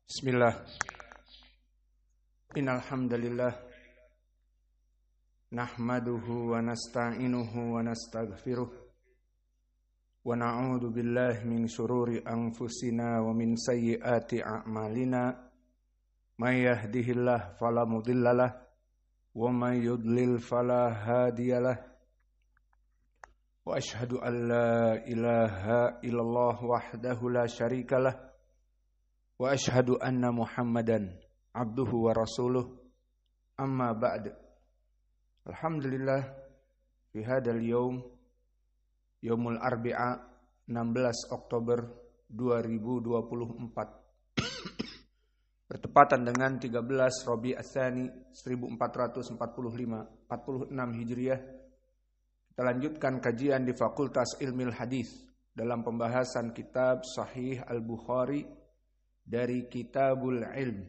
Bismillah. Innal hamdalillah nahmaduhu wa nasta'inuhu wa nastaghfiruh wa na'udzu billahi min shururi anfusina wa min sayyiati a'malina may yahdihillahu fala mudhillalah wa may yudlil fala hadiyalah wa asyhadu an la ilaha illallah wahdahu la syarikalah wa asyhadu anna Muhammadan abduhu wa rasuluh amma ba'd. Alhamdulillah fi hadzal yaumul arbi'a 16 Oktober 2024 bertepatan dengan 13 Rabi'ul Tsani 1445 46 Hijriah. Kita lanjutkan kajian di Fakultas Ilmil Hadis dalam pembahasan kitab Sahih Al-Bukhari dari Kitabul Ilm.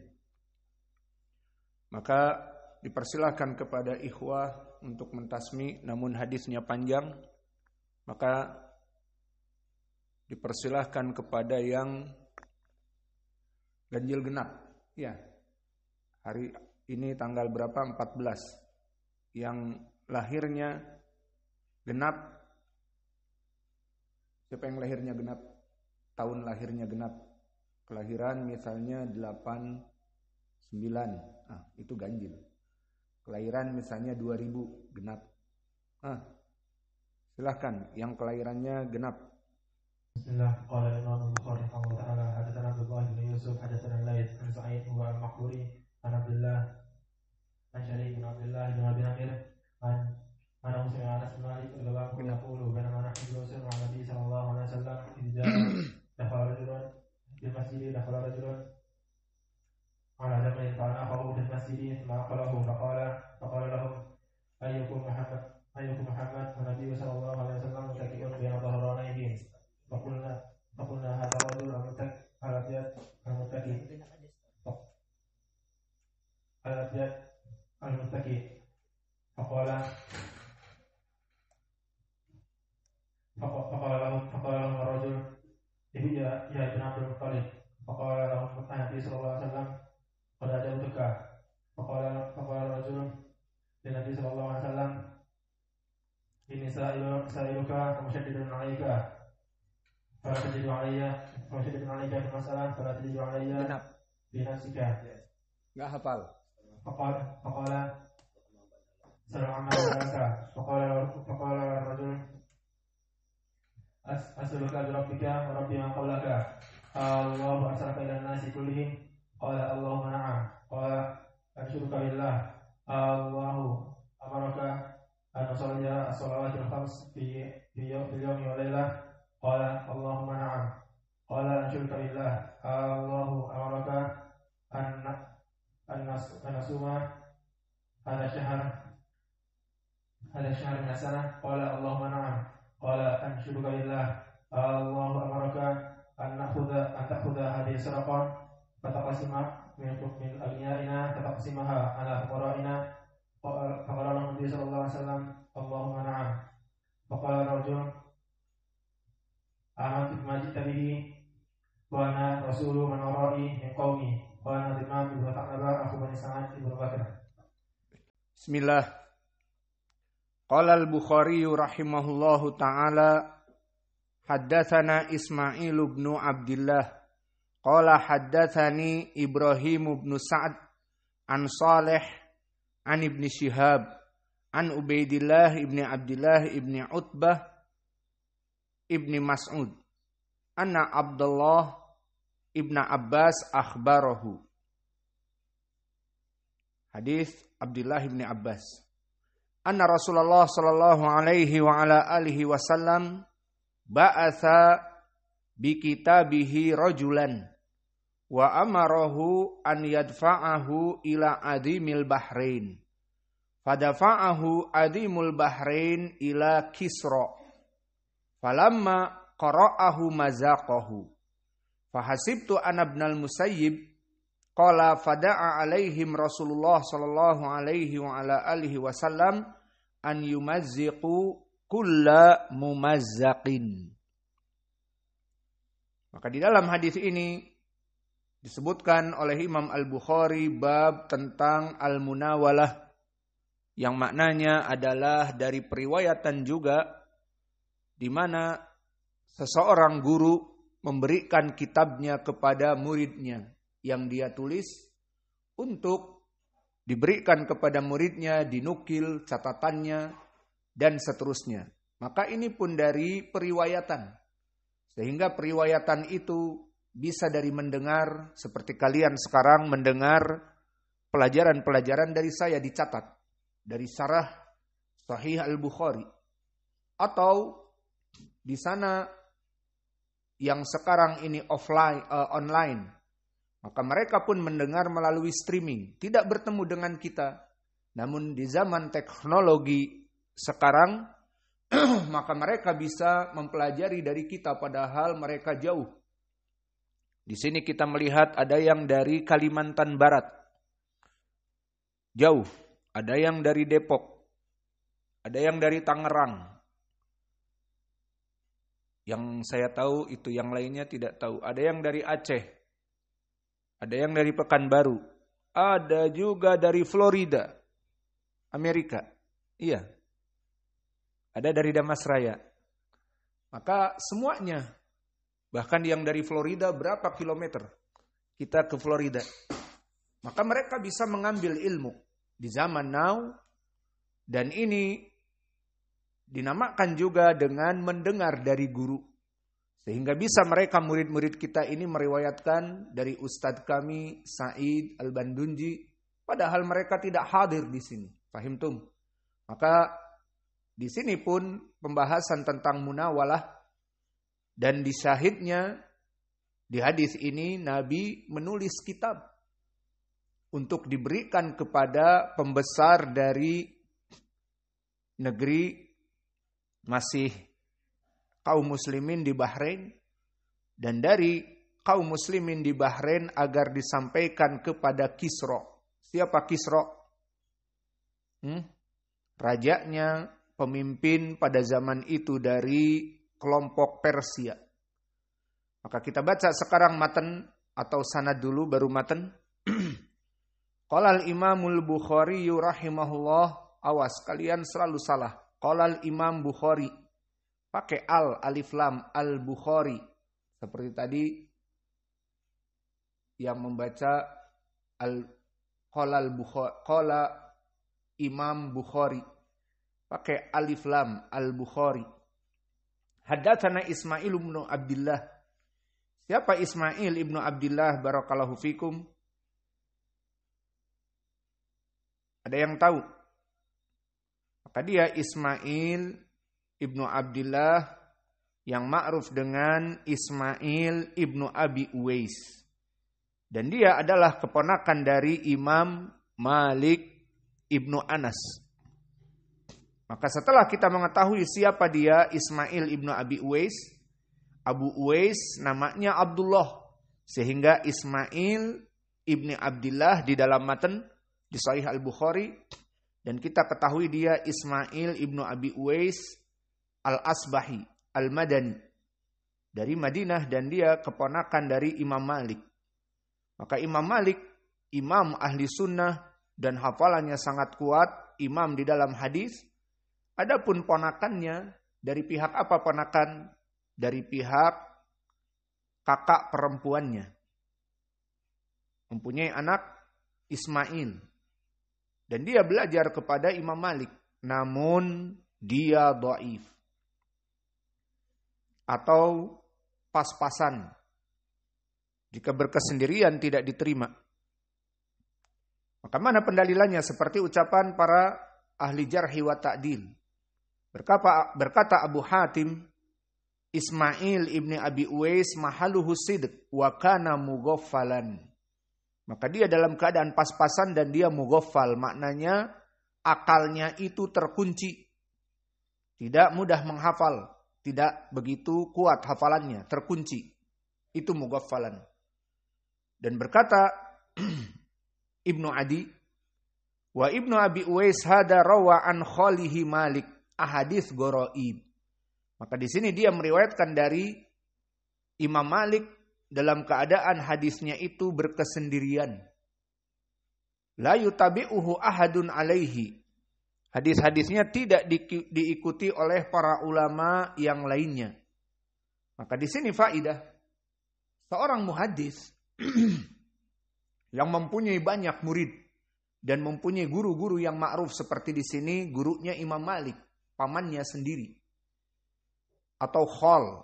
Maka dipersilahkan kepada ikhwah untuk mentasmi, namun hadisnya panjang, maka dipersilahkan kepada yang ganjil genap. Ya, hari ini tanggal berapa? 14. Yang lahirnya genap. Siapa yang lahirnya genap? Tahun lahirnya genap. Kelahiran misalnya 89, itu ganjil. Kelahiran misalnya 2000, genap. Silahkan yang kelahirannya genap. Bismillah. Qala Imam Bukhari rahimahullah ta'ala, hadatsana Abdullah bin Yusuf, hadatsana Laits an Sa'id wa al-Maqburi an Abdullah an Syarih bin Abdullah bin Abi Amir an Anas bin Malik radhiyallahu anhu yaqulu bainama nahnu julusun ma'a Nabi sallallahu alaihi wasallam idza dakhala rajulun bil masjid dakhala rajulun ala jabalin fa'anahu bil masjid ma'aqalahu faqala lahum ayyukum Muhammad wa Nabi sallallahu alaihi wasallam mutaki'un bi dhahranayhi فقلنا هذا رجل المتكي فقال لهم الرجل يا ابن عبد المطلب فقال لهم النبي صلى الله عليه وسلم قد أجبتك فقال الرجل للنبي صلى الله عليه وسلم إني سائلك ومشدد عليك فلا تجد علي في المسألة فلا تجد علي بنفسك. Enggak hafal. فقال سلام عليك. فقال الرجل أسألك بربك ورب من قبلك الله أرسلك إلى الناس كلهم؟ قال اللهم نعم. قال أشهدك بالله الله أمرك أن تصلي الصلوات الخمس في اليوم والليلة؟ قال اللهم نعم. قال أشهدك بالله الله أمرك أن نصوم هذا الشهر من السنة؟ قال اللهم نعم. قال أشهدك بالله الله أمرك أن تأخذ هذه الصدقة فتقسم من أغنيائنا فتقسمها على فقرائنا؟ فقال النبي صلى الله عليه وسلم اللهم نعم. فقال الرجل آمنت بما جئت به وأنا رسول من ورائي من قومي وأنا الإمام ابن ثعلبة أخو بني سعد بن بكر. Bismillah. Qala al-Bukhari rahimahullahu ta'ala haddatsana Ismail bin Abdullah qala haddatsani Ibrahim bin Sa'd an Salih an Ibn Shihab an Ubaidillah ibn Abdullah ibn Utbah Ibni Mas'ud anna Abdullah ibn Abbas akhbarahu. Hadis Abdullah ibn Abbas anna Rasulullah sallallahu alaihi wa ala alihi wasallam ba'atha bi kitabihi rajulan wa amarahu an yadfa'ahu ila adimil bahrain fadafa'ahu adimul bahrain ila Kisra falamma qara'ahu mazaqahu fahasibtu anna ibnal Musayyib qala fada'a alaihim Rasulullah sallallahu alaihi wa ala alihi wasallam an yumazziqu kulla mumazzaqin. Maka di dalam hadis ini disebutkan oleh Imam Al-Bukhari bab tentang al-munawalah, yang maknanya adalah dari periwayatan juga di mana seseorang guru memberikan kitabnya kepada muridnya yang dia tulis untuk diberikan kepada muridnya, dinukil catatannya dan seterusnya. Maka ini pun dari periwayatan. Sehingga periwayatan itu bisa dari mendengar, seperti kalian sekarang mendengar pelajaran-pelajaran dari saya dicatat dari syarah Sahih Al-Bukhari, atau di sana yang sekarang ini online, maka mereka pun mendengar melalui streaming, tidak bertemu dengan kita. Namun di zaman teknologi sekarang maka mereka bisa mempelajari dari kita padahal mereka jauh. Di sini kita melihat ada yang dari Kalimantan Barat, jauh. Ada yang dari Depok. Ada yang dari Tangerang. Yang saya tahu itu, yang lainnya tidak tahu. Ada yang dari Aceh. Ada yang dari Pekanbaru. Ada juga dari Florida, Amerika. Iya. Ada dari Damasraya. Maka semuanya, bahkan yang dari Florida berapa kilometer kita ke Florida. Maka mereka bisa mengambil ilmu di zaman now. Dan ini dinamakan juga dengan mendengar dari guru. Sehingga bisa mereka murid-murid kita ini meriwayatkan dari Ustadz kami Said Al-Bandunji. Padahal mereka tidak hadir di sini. Fahimtum? Maka di sini pun pembahasan tentang munawalah, dan di syahidnya di hadis ini Nabi menulis kitab untuk diberikan kepada pembesar dari negeri masih kaum muslimin di Bahrain, dan dari kaum muslimin di Bahrain agar disampaikan kepada Kisra. Siapa Kisra? Rajanya, pemimpin pada zaman itu dari kelompok Persia. Maka kita baca sekarang matan atau sanad dulu baru matan. Qala al-Imamul Bukhari rahimahullah, awas kalian selalu salah. Qala al-Imam Bukhari, pakai alif lam al-Bukhari. Seperti tadi yang membaca qala Imam Bukhari, pakai alif lam al-Bukhari. Haddatsana Ismail ibn Abdullah. Siapa Ismail ibn Abdullah barakallahu fikum? Ada yang tahu? Maka dia Ismail ibnu Abdullah yang ma'ruf dengan Ismail ibnu Abi Uwais. Dan dia adalah keponakan dari Imam Malik ibnu Anas. Maka setelah kita mengetahui siapa dia Ismail ibnu Abi Uwais, Abu Uwais namanya Abdullah. Sehingga Ismail ibnu Abdullah di dalam matan di Sahih Al-Bukhari, dan kita ketahui dia Ismail ibnu Abi Uwais Al-Asbahi Al-Madani dari Madinah, dan dia keponakan dari Imam Malik. Maka Imam Malik imam ahli sunnah dan hafalannya sangat kuat, imam di dalam hadis. Adapun ponakannya dari pihak apa ponakan? Dari pihak kakak perempuannya. Mempunyai anak Ismail. Dan dia belajar kepada Imam Malik. Namun dia dhaif. Atau pas-pasan. Jika berkesendirian tidak diterima. Maka mana pendalilannya? Seperti ucapan para ahli jarhi wa ta'dil. Berkata Abu Hatim, Ismail ibni Abi Uwais mahaluhu sidq wa kana mughaffalan. Maka dia dalam keadaan pas-pasan dan dia mughaffal. Maknanya akalnya itu terkunci. Tidak mudah menghafal. Tidak begitu kuat hafalannya. Terkunci. Itu mughaffalan. Dan berkata Ibnu Adi, wa Ibnu Abi Uwais hada rawa an khalihi Malik ahadits gharaib. Maka di sini dia meriwayatkan dari Imam Malik dalam keadaan hadisnya itu berkesendirian. La yutabi'uhu ahadun alaihi. Hadis-hadisnya tidak diikuti oleh para ulama yang lainnya. Maka di sini faidah. Seorang muhaddis yang mempunyai banyak murid dan mempunyai guru-guru yang ma'ruf seperti di sini gurunya Imam Malik, pamannya sendiri. Atau khol.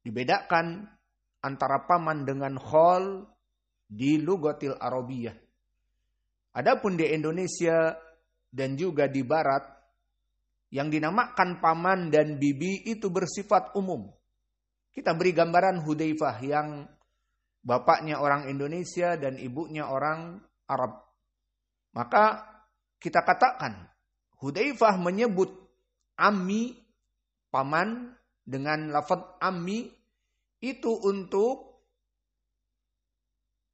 Dibedakan antara paman dengan khol di lugatil Arabiyah. Adapun di Indonesia dan juga di barat yang dinamakan paman dan bibi itu bersifat umum. Kita beri gambaran Hudzaifah yang bapaknya orang Indonesia dan ibunya orang Arab. Maka kita katakan Hudzaifah menyebut ammi, paman dengan lafaz ammi itu untuk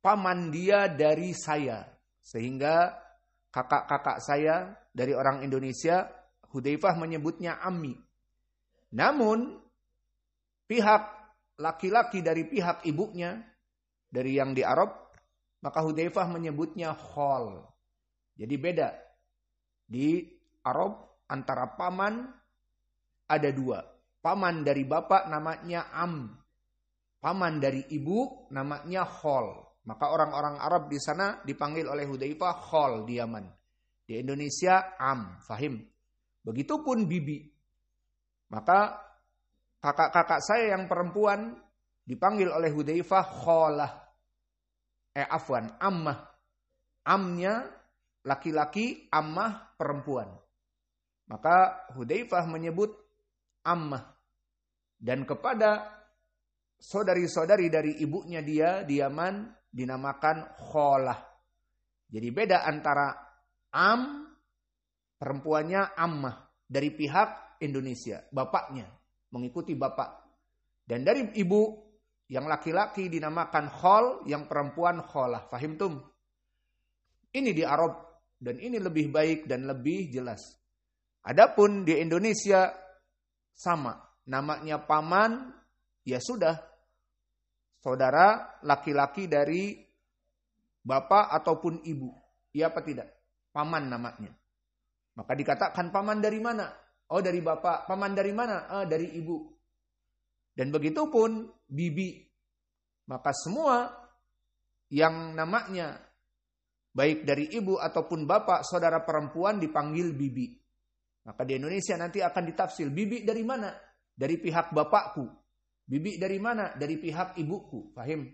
paman dia dari saya. Sehingga kakak-kakak saya dari orang Indonesia, Hudzaifah menyebutnya ammi. Namun pihak laki-laki dari pihak ibunya, dari yang di Arab, maka Hudzaifah menyebutnya khol. Jadi beda. Di Arab antara paman ada dua. Paman dari bapak namanya am. Paman dari ibu namanya khol. Maka orang-orang Arab di sana dipanggil oleh Hudzaifah khol di Yaman. Di Indonesia am, fahim. Begitupun bibi. Maka kakak-kakak saya yang perempuan dipanggil oleh Hudzaifah kholah. Ammah. Amnya laki-laki, ammah perempuan. Maka Hudzaifah menyebut ammah. Dan kepada saudari-saudari dari ibunya dia di Yaman dinamakan kholah. Jadi beda antara am, perempuannya ammah dari pihak Indonesia, bapaknya mengikuti bapak. Dan dari ibu yang laki-laki dinamakan khol, yang perempuan kholah. Fahim tum? Ini di Arab dan ini lebih baik dan lebih jelas. Adapun di Indonesia sama, namanya paman, ya sudah. Saudara laki-laki dari bapak ataupun ibu. Iya apa tidak? Paman namanya. Maka dikatakan paman dari mana? Oh dari bapak. Paman dari mana? Dari ibu. Dan begitu pun bibi. Maka semua yang namanya baik dari ibu ataupun bapak saudara perempuan dipanggil bibi. Maka di Indonesia nanti akan ditafsir. Bibi dari mana? Dari pihak bapakku. Bibi dari mana? Dari pihak ibuku. Fahim?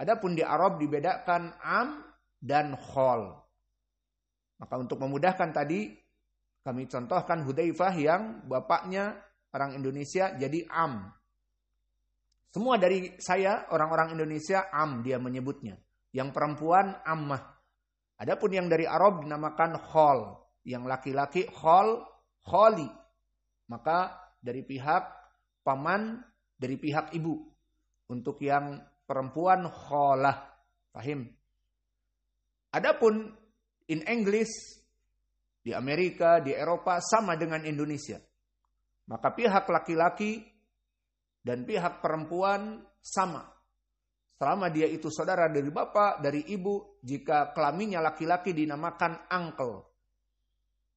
Adapun di Arab dibedakan am dan khol. Maka untuk memudahkan tadi kami contohkan Hudzaifah yang bapaknya orang Indonesia jadi am. Semua dari saya orang-orang Indonesia am dia menyebutnya. Yang perempuan ammah. Adapun yang dari Arab dinamakan khol. Yang laki-laki kholi. Maka dari pihak paman, dari pihak ibu. Untuk yang perempuan kholah. Fahim? Adapun in English, di Amerika, di Eropa sama dengan Indonesia. Maka pihak laki-laki dan pihak perempuan sama. Selama dia itu saudara dari bapak, dari ibu, jika kelaminnya laki-laki dinamakan uncle.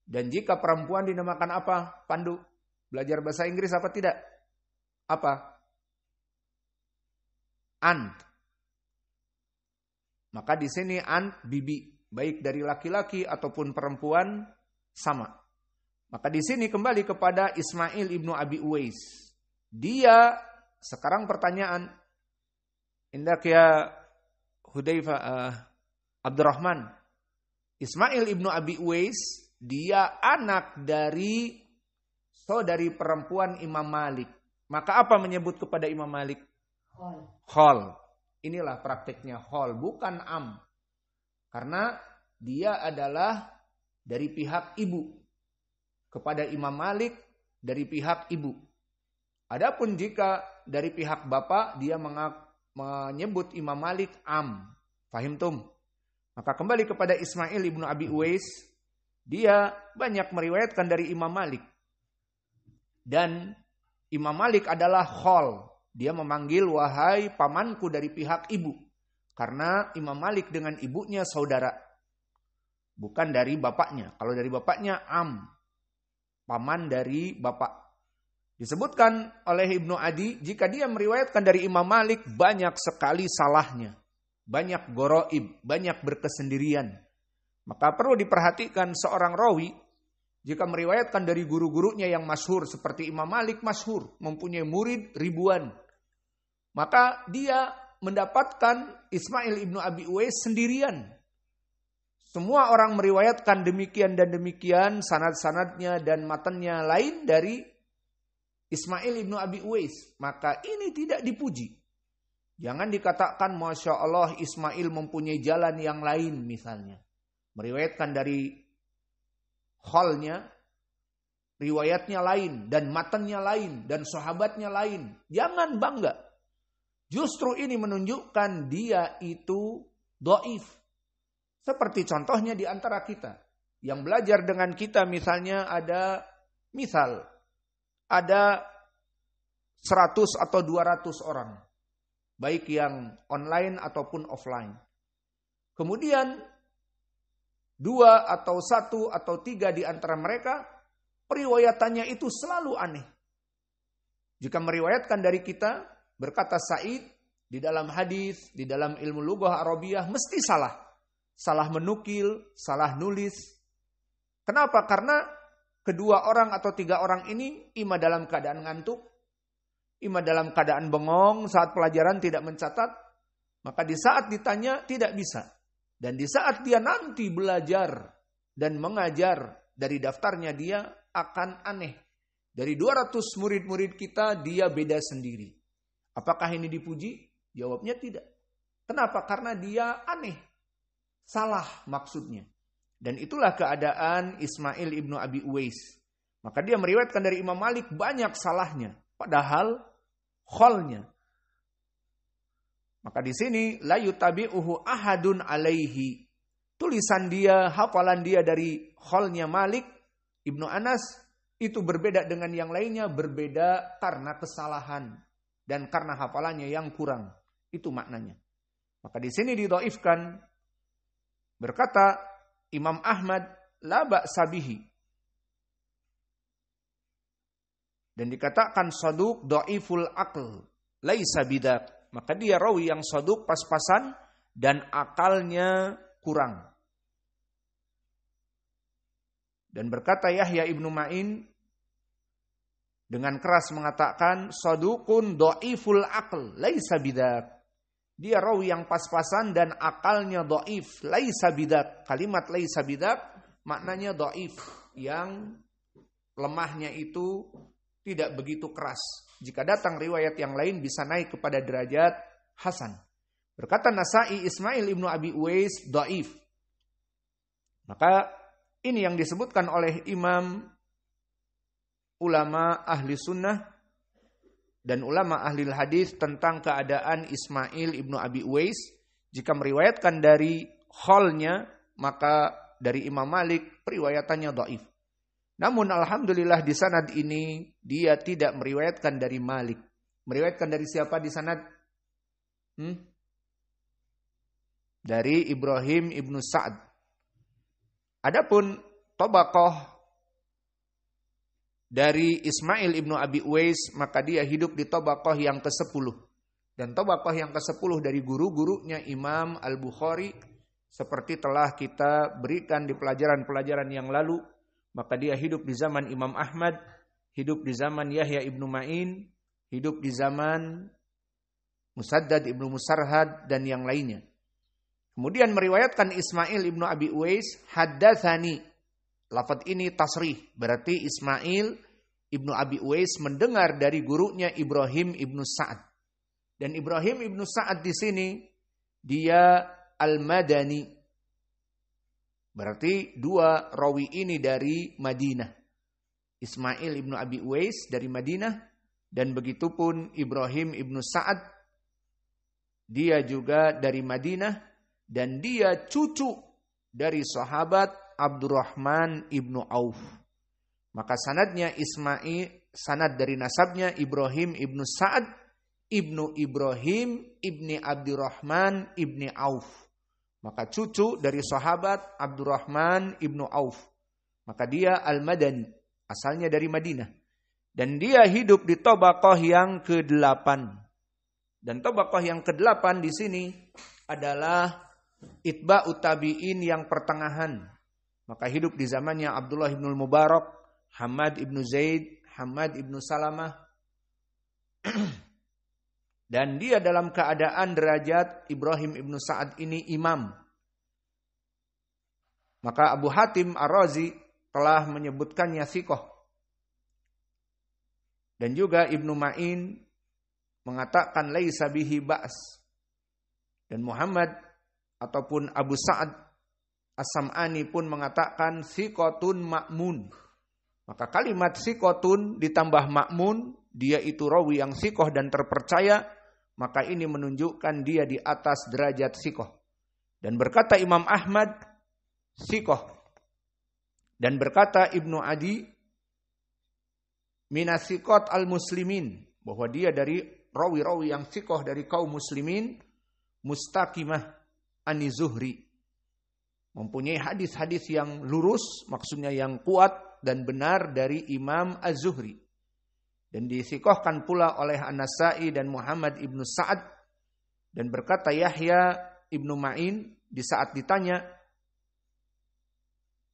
Dan jika perempuan dinamakan apa? Pandu. Belajar bahasa Inggris apa tidak? Apa? Aunt. Maka di sini aunt bibi, baik dari laki-laki ataupun perempuan sama. Maka di sini kembali kepada Ismail ibnu Abi Uwais. Dia sekarang pertanyaan, indak ya Hudzaifah Abdurrahman. Ismail ibnu Abi Uwais dia anak dari saudari perempuan Imam Malik. Maka apa menyebut kepada Imam Malik? Khol. Inilah praktiknya khol, bukan am. Karena dia adalah dari pihak ibu. Kepada Imam Malik dari pihak ibu. Adapun jika dari pihak bapak dia menyebut Imam Malik am. Fahim tum? Maka kembali kepada Ismail ibnu Abi Uwais. Dia banyak meriwayatkan dari Imam Malik. Dan Imam Malik adalah khol. Dia memanggil wahai pamanku dari pihak ibu. Karena Imam Malik dengan ibunya saudara. Bukan dari bapaknya. Kalau dari bapaknya paman dari bapak. Disebutkan oleh Ibnu Adi, jika dia meriwayatkan dari Imam Malik, banyak sekali salahnya. Banyak goroib, banyak berkesendirian. Maka perlu diperhatikan seorang rawi, jika meriwayatkan dari guru-gurunya yang masyhur, seperti Imam Malik masyhur, mempunyai murid ribuan. Maka dia mendapatkan Ismail ibnu Abi Uwais sendirian. Semua orang meriwayatkan demikian dan demikian, sanad-sanadnya dan matannya lain dari Ismail ibnu Abi Uwais. Maka ini tidak dipuji. Jangan dikatakan Masya Allah Ismail mempunyai jalan yang lain misalnya. Meriwayatkan dari khalnya, riwayatnya lain dan matannya lain dan sahabatnya lain. Jangan bangga. Justru ini menunjukkan dia itu dhaif. Seperti contohnya di antara kita. Yang belajar dengan kita misalnya ada 100 atau 200 orang. Baik yang online ataupun offline. Kemudian 2 atau 1 atau 3 di antara mereka, periwayatannya itu selalu aneh. Jika meriwayatkan dari kita, berkata Sa'id, di dalam hadis, di dalam ilmu lughah Arabiyah, mesti salah. Salah menukil, salah nulis. Kenapa? Karena kedua orang atau 3 orang ini ima dalam keadaan ngantuk, ima dalam keadaan bengong saat pelajaran tidak mencatat, maka di saat ditanya tidak bisa. Dan di saat dia nanti belajar dan mengajar dari daftarnya dia akan aneh. Dari 200 murid-murid kita dia beda sendiri. Apakah ini dipuji? Jawabnya tidak. Kenapa? Karena dia aneh. Salah maksudnya. Dan itulah keadaan Ismail ibnu Abi Uwais. Maka dia meriwayatkan dari Imam Malik banyak salahnya. Padahal khalnya. Maka di sini la yutabi'uhu ahadun alaihi. Tulisan dia, hafalan dia dari khalnya Malik Ibnu Anas itu berbeda dengan yang lainnya, berbeda karena kesalahan dan karena hafalannya yang kurang. Itu maknanya. Maka di sini didhaifkan, berkata Imam Ahmad la ba'sa bihi. Dan dikatakan saduq dhaiful aql, laisa bidak. Maka dia rawi yang saduq pas-pasan dan akalnya kurang. Dan berkata Yahya ibnu Ma'in dengan keras mengatakan saduqun dhaiful aql, laisa bidak. Dia rawi yang pas-pasan dan akalnya dhaif, laisa bidak. Kalimat laisa bidak maknanya dhaif, yang lemahnya itu tidak begitu keras. Jika datang riwayat yang lain bisa naik kepada derajat hasan. Berkata Nasa'i, Ismail ibnu Abi Uwais dhaif. Maka ini yang disebutkan oleh imam ulama ahli sunnah dan ulama ahli hadis tentang keadaan Ismail ibnu Abi Uwais. Jika meriwayatkan dari khalnya, maka dari Imam Malik periwayatannya dhaif. Namun alhamdulillah di sanad ini dia tidak meriwayatkan dari Malik. Meriwayatkan dari siapa di sanad? Dari Ibrahim ibnu Sa'ad. Adapun tabaqah dari Ismail ibnu Abi Uwais, maka dia hidup di tabaqah yang ke-10. Dan tabaqah yang ke-10 dari guru-gurunya Imam Al-Bukhari, seperti telah kita berikan di pelajaran-pelajaran yang lalu. Maka dia hidup di zaman Imam Ahmad, hidup di zaman Yahya ibnu Ma'in, hidup di zaman Musaddad ibnu Musarhad dan yang lainnya. Kemudian meriwayatkan Ismail ibnu Abi Uwais, haddatsani. Lafaz ini tasrih, berarti Ismail ibnu Abi Uwais mendengar dari gurunya Ibrahim ibnu Sa'ad. Dan Ibrahim ibnu Sa'ad di sini dia Al-Madani. Berarti 2 rawi ini dari Madinah. Ismail ibnu Abi Uwais dari Madinah, dan begitupun Ibrahim ibnu Sa'ad, dia juga dari Madinah, dan dia cucu dari sahabat Abdurrahman ibnu Auf. Maka sanadnya Ismail, sanad dari nasabnya Ibrahim ibnu Sa'ad, ibnu Ibrahim ibni Abdurrahman ibni Auf. Maka cucu dari sahabat Abdurrahman ibnu Auf. Maka dia Al-Madani, asalnya dari Madinah. Dan dia hidup di tabaqah yang ke-8. Dan tabaqah yang ke-8 di sini adalah itba'ut tabi'in yang pertengahan. Maka hidup di zamannya Abdullah ibn Mubarak, Hamad ibn Zaid, Hamad ibn Salamah. Dan dia dalam keadaan derajat Ibrahim ibn Sa'ad ini imam. Maka Abu Hatim Ar-Razi telah menyebutkannya thiqah. Dan juga Ibnu Ma'in mengatakan laisa bihi ba's. Dan Muhammad ataupun Abu Sa'ad As-Sam'ani pun mengatakan thiqatun ma'mun. Maka kalimat thiqatun ditambah ma'mun, dia itu rawi yang thiqah dan terpercaya, maka ini menunjukkan dia di atas derajat thiqah. Dan berkata Imam Ahmad thiqah. Dan berkata Ibnu Adi minasiqat al-muslimin, bahwa dia dari rawi-rawi yang thiqah dari kaum muslimin, mustaqimah ani Zuhri, mempunyai hadis-hadis yang lurus, maksudnya yang kuat dan benar dari Imam Az-Zuhri. Dan dithiqahkan pula oleh An-Nasa'i dan Muhammad ibnu Sa'ad. Dan berkata Yahya ibnu Ma'in di saat ditanya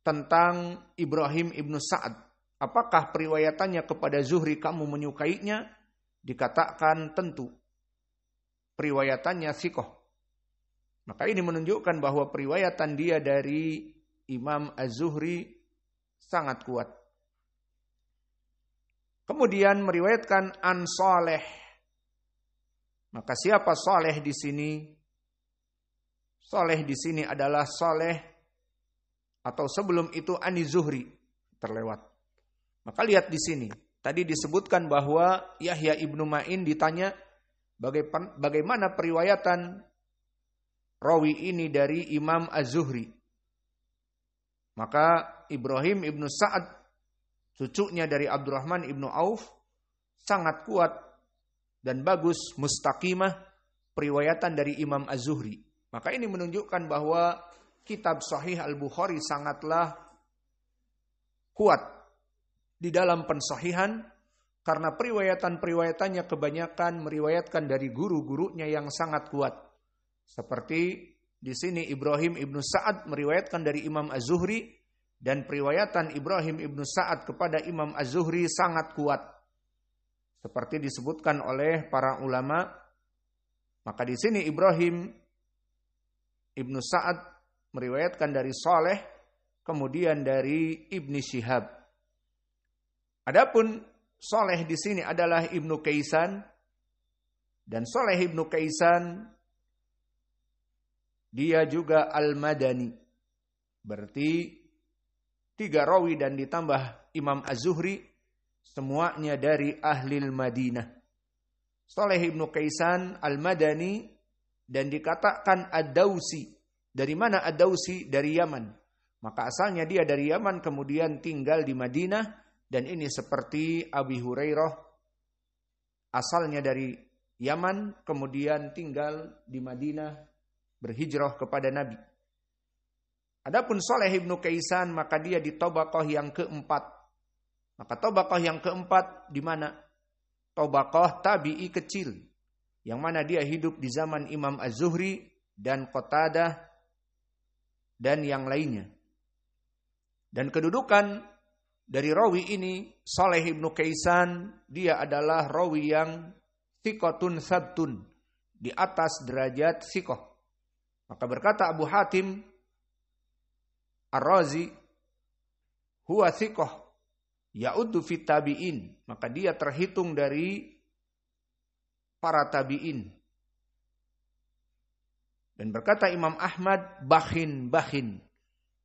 tentang Ibrahim ibnu Sa'ad, apakah periwayatannya kepada Zuhri kamu menyukainya? Dikatakan tentu. Periwayatannya thiqah. Maka ini menunjukkan bahwa periwayatan dia dari Imam Az-Zuhri sangat kuat. Kemudian meriwayatkan an Saleh. Maka siapa Saleh di sini? Saleh di sini adalah Saleh atau sebelum itu Ani Zuhri terlewat. Maka lihat di sini, tadi disebutkan bahwa Yahya ibnu Ma'in ditanya bagaimana periwayatan rawi ini dari Imam Az-Zuhri. Maka Ibrahim ibnu Sa'ad, cucunya dari Abdurrahman ibnu Auf, sangat kuat dan bagus, mustaqimah periwayatan dari Imam Az-Zuhri. Maka ini menunjukkan bahwa kitab Sahih Al-Bukhari sangatlah kuat di dalam pensahihan, karena periwayatan-periwayatannya kebanyakan meriwayatkan dari guru-gurunya yang sangat kuat. Seperti di sini Ibrahim ibnu Sa'ad meriwayatkan dari Imam Az-Zuhri, dan periwayatan Ibrahim ibnu Sa'ad kepada Imam Az-Zuhri sangat kuat. Seperti disebutkan oleh para ulama. Maka di sini Ibrahim ibnu Sa'ad meriwayatkan dari Saleh, kemudian dari Ibni Syihab. Adapun Saleh di sini adalah Ibnu Kaisan, dan Saleh Ibnu Kaisan dia juga Al-Madani. Berarti 3 rawi dan ditambah Imam Az-Zuhri semuanya dari Ahlil Madinah. Saleh Ibnu Kaisan Al-Madani, dan dikatakan Ad-Dausi. Dari mana Ad-Dausi? Dari Yaman. Maka asalnya dia dari Yaman, kemudian tinggal di Madinah. Dan ini seperti Abi Hurairah, asalnya dari Yaman, kemudian tinggal di Madinah, berhijrah kepada Nabi. Adapun Saleh ibnu Kaisan, maka dia di tabaqah yang keempat. Maka tabaqah yang keempat di mana? Tabaqah tabi'i kecil, yang mana dia hidup di zaman Imam Az-Zuhri dan Qatadah dan yang lainnya. Dan kedudukan dari rawi ini, Saleh ibnu Kaisan, dia adalah rawi yang thiqatun sabtun, di atas derajat thiqah. Maka berkata Abu Hatim Ar-Razi, huwa thiqah ya'uddu fit tabi'in. Maka dia terhitung dari para tabi'in. Dan berkata Imam Ahmad, bakhin.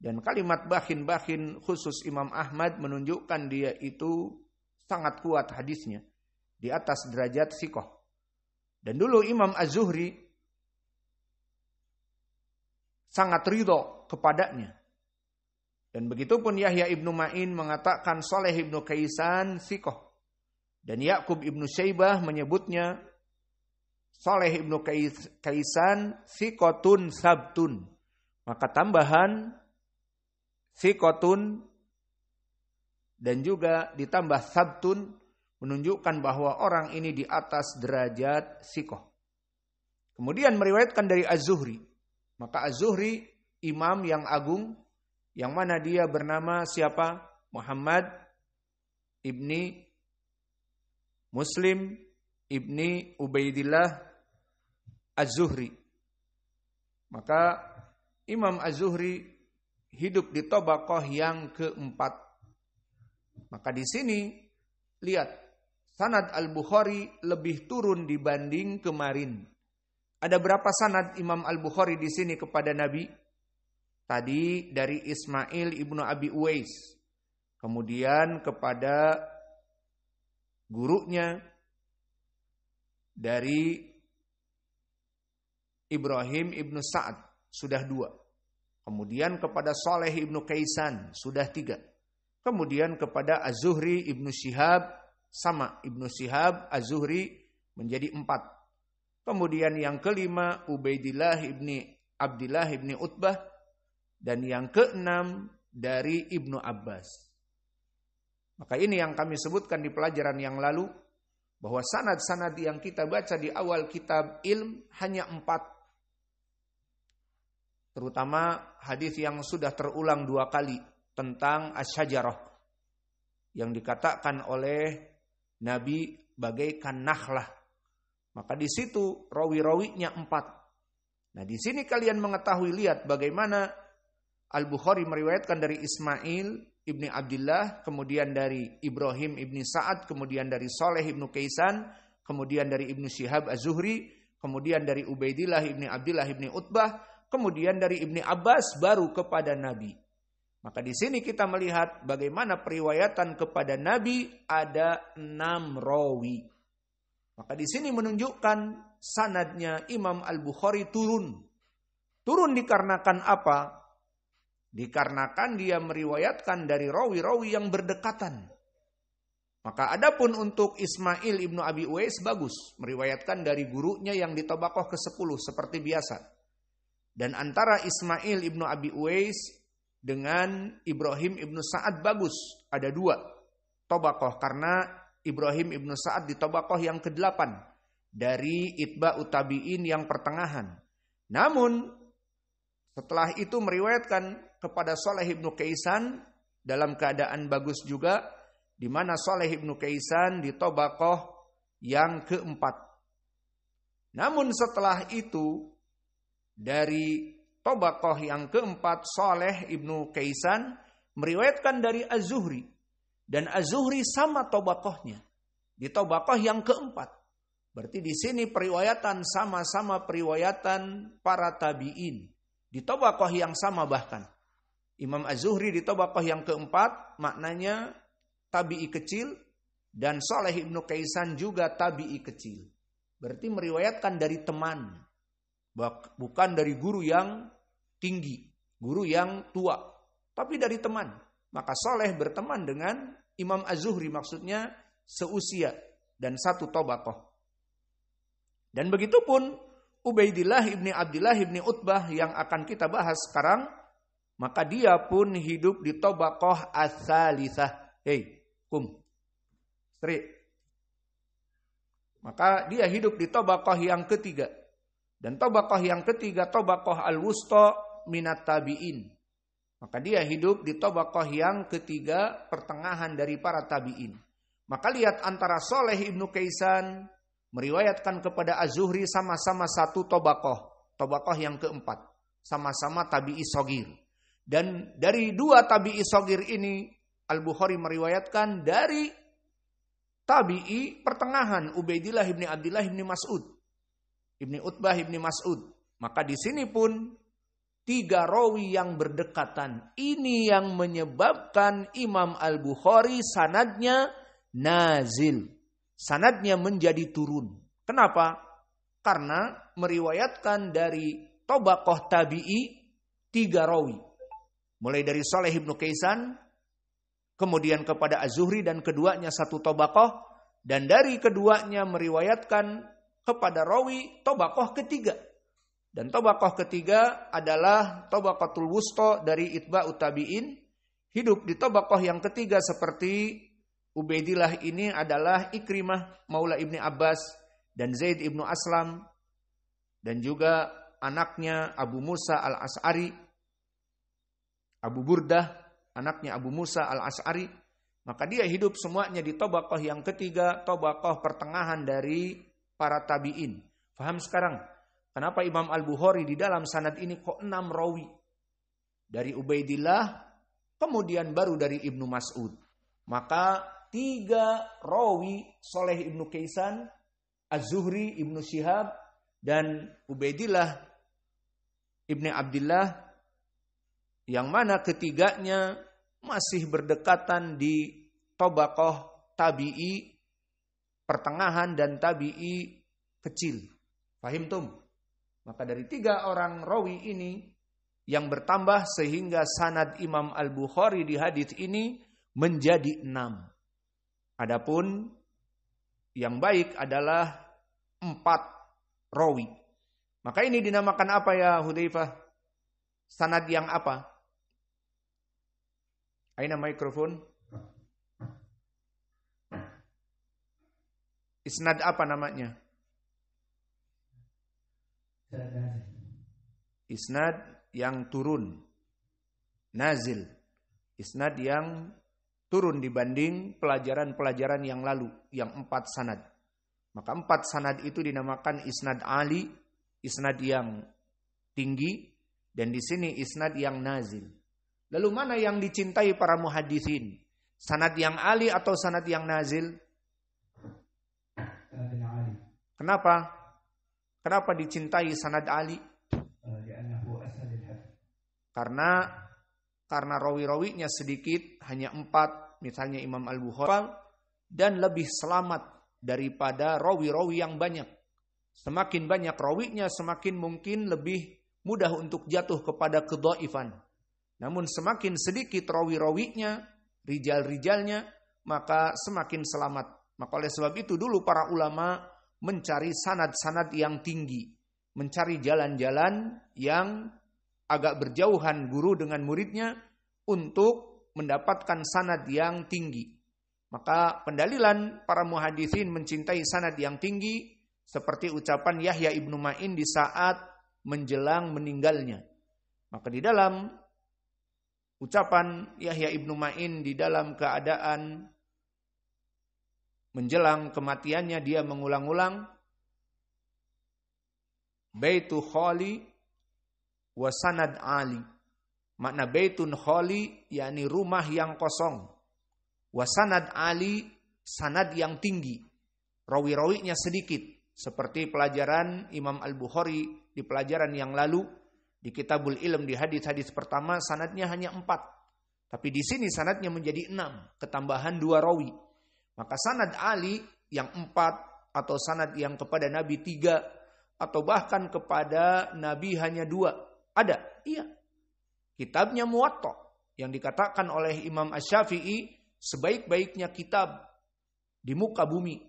Dan kalimat bakhin khusus Imam Ahmad menunjukkan dia itu sangat kuat hadisnya, di atas derajat thiqah. Dan dulu Imam Az-Zuhri sangat ridho kepadanya. Dan begitupun Yahya ibnu Ma'in mengatakan Saleh ibnu Kaisan thiqah. Dan Ya'qub ibnu Syaibah menyebutnya Saleh ibnu Kaisan thiqatun sabtun. Maka tambahan thiqatun dan juga ditambah sabtun menunjukkan bahwa orang ini di atas derajat thiqah. Kemudian meriwayatkan dari Az-Zuhri. Maka Az-Zuhri imam yang agung yang mana dia bernama siapa? Muhammad ibni Muslim ibni Ubaidillah Az-Zuhri. Maka Imam Az-Zuhri hidup di Tabaqah yang keempat. Maka di sini lihat sanad Al-Bukhari lebih turun dibanding kemarin. Ada berapa sanad Imam Al-Bukhari di sini kepada Nabi? Tadi dari Ismail ibnu Abi Uwais. Kemudian kepada gurunya dari Ibrahim ibnu Sa'ad, sudah 2. Kemudian kepada Saleh ibnu Kaisan, sudah 3. Kemudian kepada Az-Zuhri ibnu Syihab, sama ibnu Syihab, Az-Zuhri menjadi 4. Kemudian yang kelima Ubaidillah ibni Abdillah ibni Utbah. Dan yang keenam dari Ibnu Abbas. Maka ini yang kami sebutkan di pelajaran yang lalu. Bahwa sanad-sanad yang kita baca di awal kitab ilm hanya 4. Terutama hadis yang sudah terulang 2 kali tentang asyajarah yang dikatakan oleh Nabi bagaikan nakhlah. Maka di situ rawi-rawinya 4. Nah, di sini kalian mengetahui, lihat bagaimana Al-Bukhari meriwayatkan dari Ismail ibni Abdillah, kemudian dari Ibrahim ibni Sa'ad, kemudian dari Saleh ibnu Kaisan, kemudian dari Ibnu Syihab Az-Zuhri, kemudian dari Ubaidillah ibni Abdillah ibni Utbah, kemudian dari Ibni Abbas, baru kepada Nabi. Maka di sini kita melihat bagaimana periwayatan kepada Nabi ada 6 rawi. Maka di sini menunjukkan sanadnya Imam Al-Bukhari turun. Turun dikarenakan apa? Dikarenakan dia meriwayatkan dari rawi-rawi yang berdekatan. Maka adapun untuk Ismail ibnu Abi Uwais bagus. Meriwayatkan dari gurunya yang di Tabaqah ke-10 seperti biasa. Dan antara Ismail ibnu Abi Uwais dengan Ibrahim ibnu Sa'ad bagus. Ada 2 Tabaqah karena Ibrahim ibnu Sa'ad di Tabaqah yang ke-8. Dari Itba'ut Tabi'in yang pertengahan. Namun setelah itu meriwayatkan kepada Saleh ibnu Kaisan dalam keadaan bagus juga. Di mana Saleh ibnu Kaisan di Tabaqah yang ke-4. Namun setelah itu dari Tabaqah yang ke-4 Saleh ibnu Kaisan meriwayatkan dari Az-Zuhri. Dan Az-Zuhri sama Tabaqahnya di Tabaqah yang ke-4. Berarti di sini periwayatan sama-sama periwayatan para tabi'in. Di Tabaqah yang sama bahkan. Imam Az-Zuhri di Tabaqah yang ke-4 maknanya tabi'i kecil. Dan Saleh ibnu Kaisan juga tabi'i kecil. Berarti meriwayatkan dari teman. Bukan dari guru yang tinggi, guru yang tua, tapi dari teman. Maka Saleh berteman dengan Imam Az-Zuhri, maksudnya seusia dan satu Tabaqah. Dan begitu pun Ubaidillah ibni Abdillah ibni Utbah yang akan kita bahas sekarang, maka dia pun hidup di Tabaqah ats-tsalitsah. Maka dia hidup di Tabaqah yang ketiga. Dan Tabaqah yang ketiga, Tabaqah al-wusta minat tabi'in. Maka dia hidup di Tabaqah yang ketiga, pertengahan dari para tabi'in. Maka lihat antara Saleh ibnu Kaisan meriwayatkan kepada Az-Zuhri sama-sama satu Tabaqah. Tabaqah yang ke-4. Sama-sama tabi'i shagir. Dan dari 2 tabi'i shagir ini, Al-Bukhari meriwayatkan dari tabi'i pertengahan, Ubaidillah ibni Abdillah ibni Mas'ud. Ibni Utbah ibni Mas'ud. Maka di sini pun 3 rawi yang berdekatan. Ini yang menyebabkan Imam Al-Bukhari sanadnya nazil. Sanadnya menjadi turun. Kenapa? Karena meriwayatkan dari Tabaqah tabi'i 3 rawi. Mulai dari Saleh ibnu Kaisan, kemudian kepada Az-Zuhri dan keduanya satu Tabaqah. Dan dari keduanya meriwayatkan kepada rawi tabaqah ketiga. Dan tabaqah ketiga adalah tabaqatul wusta dari itba'ut tabi'in. Hidup di tabaqah yang ketiga seperti Ubaidillah ini adalah Ikrimah Maula Ibni Abbas dan Zaid Ibnu Aslam dan juga anaknya Abu Musa al-As'ari, Abu Burdah, anaknya Abu Musa al-As'ari. Maka dia hidup semuanya di tabaqah yang ketiga, tabaqah pertengahan dari para tabi'in. Faham sekarang kenapa Imam Al-Bukhari di dalam sanad ini kok 6 rawi? Dari Ubaidillah, kemudian baru dari Ibnu Mas'ud. Maka 3 rawi, Saleh Ibnu Kaisan, Az-Zuhri, Ibnu Syihab, dan Ubaidillah Ibni Abdillah, yang mana ketiganya masih berdekatan di tabaqah tabi'i pertengahan dan tabi'i kecil. Fahim tum? Maka dari 3 orang rawi ini yang bertambah sehingga sanad Imam Al-Bukhari di hadits ini menjadi 6. Adapun yang baik adalah 4 rawi. Maka ini dinamakan apa ya Hudzaifah? Sanad yang apa? Aina mikrofon? Isnad apa namanya? Isnad yang turun. Nazil. Isnad yang turun dibanding pelajaran-pelajaran yang lalu, yang 4 sanad. Maka 4 sanad itu dinamakan isnad ali, isnad yang tinggi, dan di sini isnad yang nazil. Lalu mana yang dicintai para muhaddisin? Sanad yang ali atau sanad yang nazil? Kenapa? Kenapa dicintai sanad ali? Karena rawi-rawinya sedikit, hanya 4, misalnya Imam Al-Bukhari, dan lebih selamat daripada rawi-rawi yang banyak. Semakin banyak rawinya, semakin mungkin lebih mudah untuk jatuh kepada kedhaifan. Namun semakin sedikit rawi-rawinya, rijal-rijalnya, maka semakin selamat. Maka oleh sebab itu dulu para ulama mencari sanad-sanad yang tinggi, mencari jalan-jalan yang agak berjauhan guru dengan muridnya untuk mendapatkan sanad yang tinggi. Maka pendalilan para muhaditsin mencintai sanad yang tinggi seperti ucapan Yahya Ibnu Ma'in di saat menjelang meninggalnya. Maka di dalam ucapan Yahya Ibnu Ma'in di dalam keadaan menjelang kematiannya, dia mengulang-ulang Baitu khali wa sanad ali. Makna baitun khali yakni rumah yang kosong. Wa sanad ali, sanad yang tinggi. Rawi-rawinya sedikit. Seperti pelajaran Imam Al-Bukhari di pelajaran yang lalu di Kitabul Ilm di hadis-hadis pertama sanadnya hanya 4. Tapi di sini sanadnya menjadi 6, ketambahan 2 rawi. Maka sanad ali yang 4 atau sanad yang kepada Nabi 3 atau bahkan kepada Nabi hanya 2. Ada, iya. Kitabnya Muwatta yang dikatakan oleh Imam Asy-Syafi'i sebaik-baiknya kitab di muka bumi.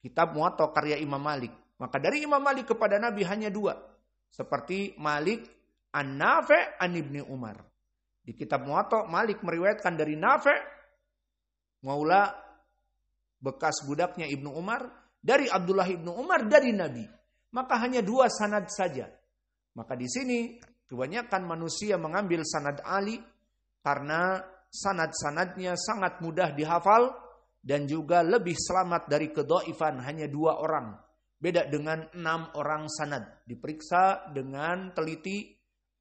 Kitab Muwatta karya Imam Malik. Maka dari Imam Malik kepada Nabi hanya 2. Seperti Malik An-Nafi' an Ibni Umar. Di kitab Muwatta Malik meriwayatkan dari Nafi' maula bekas budaknya Ibnu Umar, dari Abdullah Ibnu Umar dari Nabi. Maka hanya 2 sanad saja. Maka di sini kebanyakan manusia mengambil sanad ali karena sanad-sanadnya sangat mudah dihafal dan juga lebih selamat dari kedhaifan, hanya 2 orang. Beda dengan 6 orang sanad. Diperiksa dengan teliti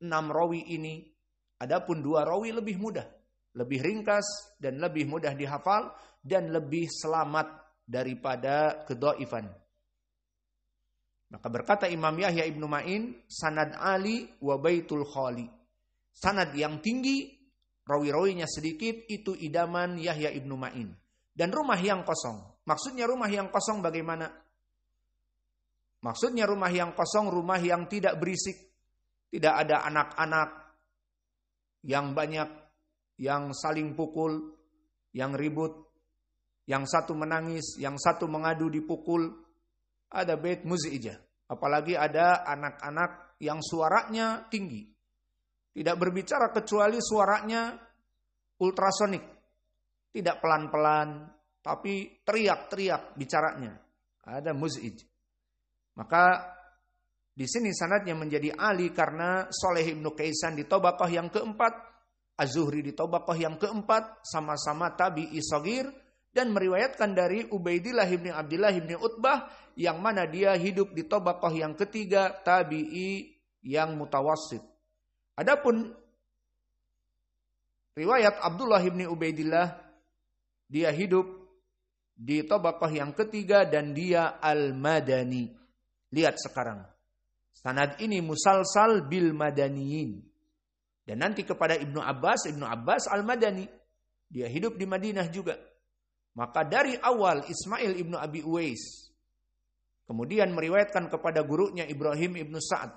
6 rawi ini. Adapun 2 rawi lebih mudah, lebih ringkas dan lebih mudah dihafal dan lebih selamat daripada kedhaifan. Maka berkata Imam Yahya Ibnu Ma'in, sanad ali wa baitul khali. Sanad yang tinggi, rawi-rawinya sedikit, itu idaman Yahya Ibnu Ma'in. Dan rumah yang kosong. Maksudnya rumah yang kosong bagaimana? Maksudnya rumah yang kosong, rumah yang tidak berisik. Tidak ada anak-anak yang banyak, yang saling pukul, yang ribut, yang satu menangis, yang satu mengadu dipukul. ada bait muz'ijah. Apalagi ada anak-anak yang suaranya tinggi. Tidak berbicara kecuali suaranya ultrasonik. Tidak pelan-pelan, tapi teriak-teriak bicaranya. Ada muz'ij. Maka di sini sanadnya menjadi ali karena Shalih ibnu Kaisan di Tabaqah yang keempat, Az-Zuhri di Tabaqah yang keempat, sama-sama tabi'i shagir, dan meriwayatkan dari Ubaidillah ibni Abdillah ibni Utbah, yang mana dia hidup di Tabaqah yang ketiga, tabi'i yang mutawassit. Adapun riwayat Abdullah ibni Ubaidillah, dia hidup di Tabaqah yang ketiga dan dia al-Madani. Lihat sekarang. Sanad ini musalsal bil madaniyin. Dan nanti kepada Ibnu Abbas al-Madani. Dia hidup di Madinah juga. Maka dari awal Ismail ibnu Abi Uwais. Kemudian meriwayatkan kepada gurunya Ibrahim ibnu Sa'ad.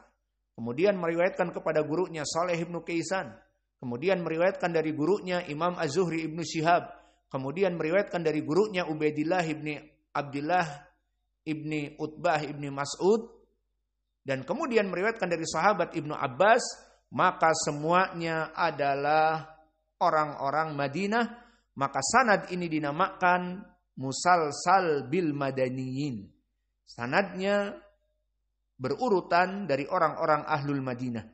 Kemudian meriwayatkan kepada gurunya Shalih ibnu Kaisan. Kemudian meriwayatkan dari gurunya Imam Az-Zuhri ibnu Syihab. Kemudian meriwayatkan dari gurunya Ubaidillah ibni Abdillah ibni Utbah ibni Mas'ud. Dan kemudian meriwayatkan dari sahabat Ibnu Abbas. Maka semuanya adalah orang-orang Madinah. Maka sanad ini dinamakan musalsal bil madaniyin. Sanadnya berurutan dari orang-orang ahlul Madinah.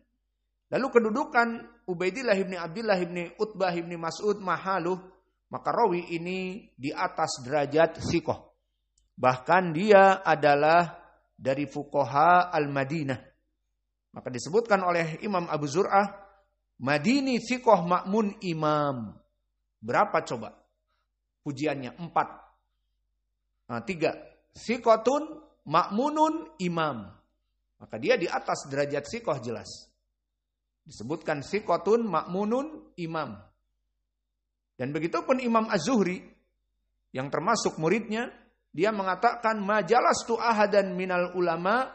Lalu kedudukan Ubaidillah ibni Abdillah ibni Utbah ibni Mas'ud mahaluh. Maka rawi ini di atas derajat thiqah. Bahkan dia adalah dari fuqaha al-Madinah. Maka disebutkan oleh Imam Abu Zur'ah, Madini thiqah ma'mun imam. Berapa coba? Pujiannya 4. 3. Thiqatun ma'munun imam. Maka dia di atas derajat thiqah jelas. Disebutkan thiqatun ma'munun imam. Dan begitupun Imam Az-Zuhri yang termasuk muridnya, dia mengatakan majalastu ahadan minal ulama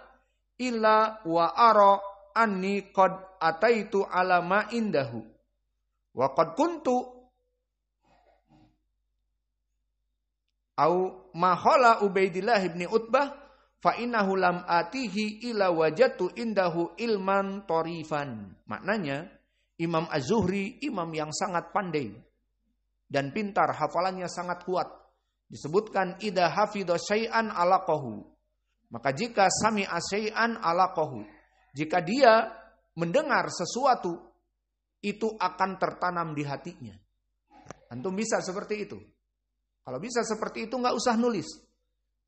illa wa ara anni qad ataitu ala ma indahu wa qad kuntu au ma khala Ubaidillah ibni Utbah fa innahu lam atihi illa wajatu indahu ilman tarifan. Maknanya Imam Az-Zuhri imam yang sangat pandai dan pintar, hafalannya sangat kuat. Disebutkan idza hafidha syai'an alaqahu. Maka jika sami'a syai'an alaqahu, jika dia mendengar sesuatu, itu akan tertanam di hatinya. Antum bisa seperti itu. Kalau bisa seperti itu nggak usah nulis.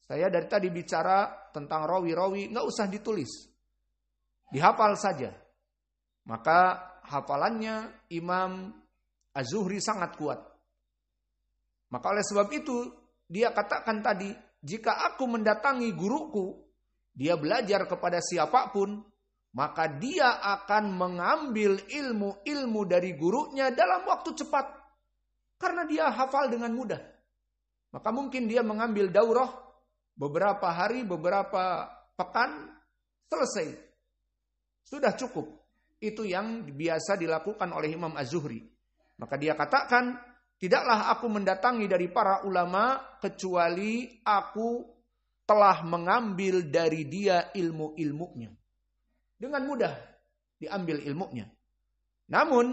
Saya dari tadi bicara tentang rawi-rawi, nggak usah ditulis. Dihafal saja. Maka hafalannya Imam Az-Zuhri sangat kuat. Maka oleh sebab itu, dia katakan tadi, jika aku mendatangi guruku, dia belajar kepada siapapun, maka dia akan mengambil ilmu-ilmu dari gurunya dalam waktu cepat. Karena dia hafal dengan mudah. Maka mungkin dia mengambil daurah beberapa hari, beberapa pekan, selesai. Sudah cukup. Itu yang biasa dilakukan oleh Imam Az-Zuhri. Maka dia katakan, tidaklah aku mendatangi dari para ulama kecuali aku telah mengambil dari dia ilmu-ilmunya. Dengan mudah diambil ilmunya. Namun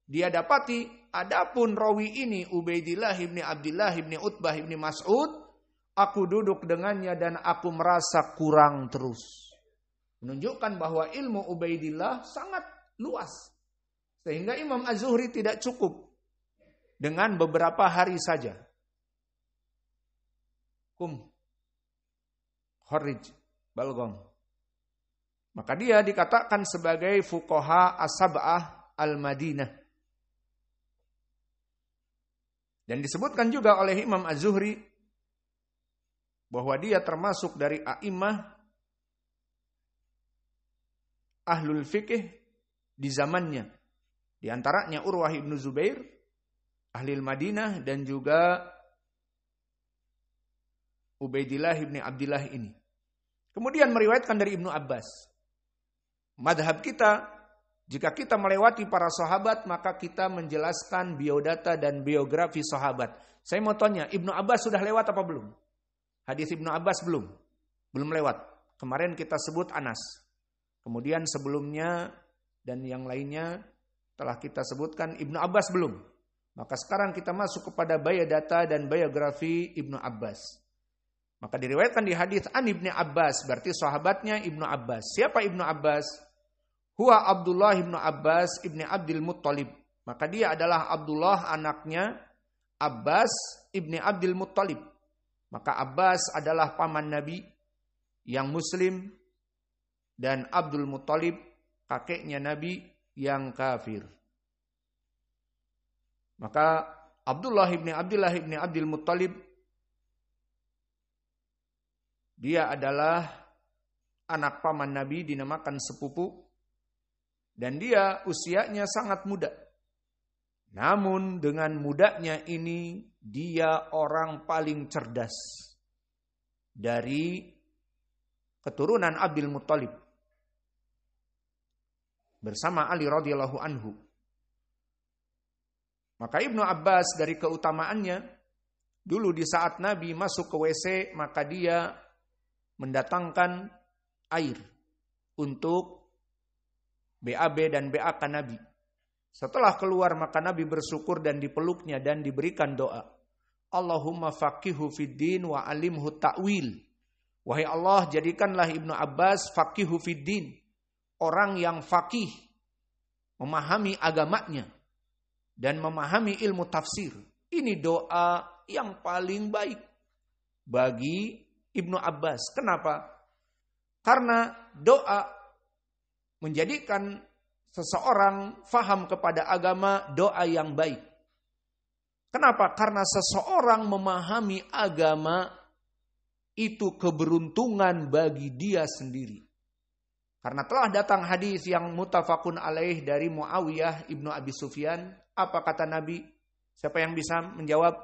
dia dapati adapun rawi ini Ubaidillah ibni Abdillah ibni Utbah ibni Mas'ud, aku duduk dengannya dan aku merasa kurang terus. Menunjukkan bahwa ilmu Ubaidillah sangat luas. Sehingga Imam Az-Zuhri tidak cukup dengan beberapa hari saja. Kharij balgom. Maka dia dikatakan sebagai fuqaha as-sab'ah al-Madinah. Dan disebutkan juga oleh Imam Az-Zuhri bahwa dia termasuk dari a'immah ahlul fikih di zamannya. Di antaranya Urwah ibn Zubair, ahli Madinah, dan juga Ubaidillah ibni Abdillah ini. Kemudian meriwayatkan dari Ibnu Abbas. Madhab kita, jika kita melewati para sahabat, maka kita menjelaskan biodata dan biografi sahabat. Saya mau tanya, Ibnu Abbas sudah lewat apa belum? Hadis Ibnu Abbas belum? Belum lewat. Kemarin kita sebut Anas. Kemudian sebelumnya dan yang lainnya telah kita sebutkan Ibnu Abbas belum. Maka sekarang kita masuk kepada biodata dan biografi Ibnu Abbas. Maka diriwayatkan di hadis an Ibnu Abbas, berarti sahabatnya Ibnu Abbas. Siapa Ibnu Abbas? Huwa Abdullah Ibnu Abbas Ibnu Abdul Muttalib. Maka dia adalah Abdullah anaknya Abbas Ibnu Abdul Muttalib. Maka Abbas adalah paman Nabi yang muslim dan Abdul Muttalib kakeknya Nabi yang kafir. Maka Abdullah ibni Abdul Muttalib dia adalah anak paman Nabi, dinamakan sepupu, dan dia usianya sangat muda. Namun dengan mudanya ini dia orang paling cerdas dari keturunan Abdul Muttalib bersama Ali radhiyallahu anhu. Maka Ibnu Abbas dari keutamaannya, dulu di saat Nabi masuk ke WC, maka dia mendatangkan air untuk BAB dan BAK Nabi. Setelah keluar maka Nabi bersyukur dan dipeluknya dan diberikan doa. Allahumma faqihu fid din wa alimhu ta'wil. Wahai Allah, jadikanlah Ibnu Abbas faqihu fid din, orang yang faqih, memahami agamanya dan memahami ilmu tafsir. Ini doa yang paling baik bagi Ibnu Abbas. Kenapa? Karena doa menjadikan seseorang faham kepada agama, doa yang baik. Kenapa? Karena seseorang memahami agama itu keberuntungan bagi dia sendiri. Karena telah datang hadis yang muttafaqun alaih dari Muawiyah ibnu Abi Sufyan. Apa kata Nabi? Siapa yang bisa menjawab?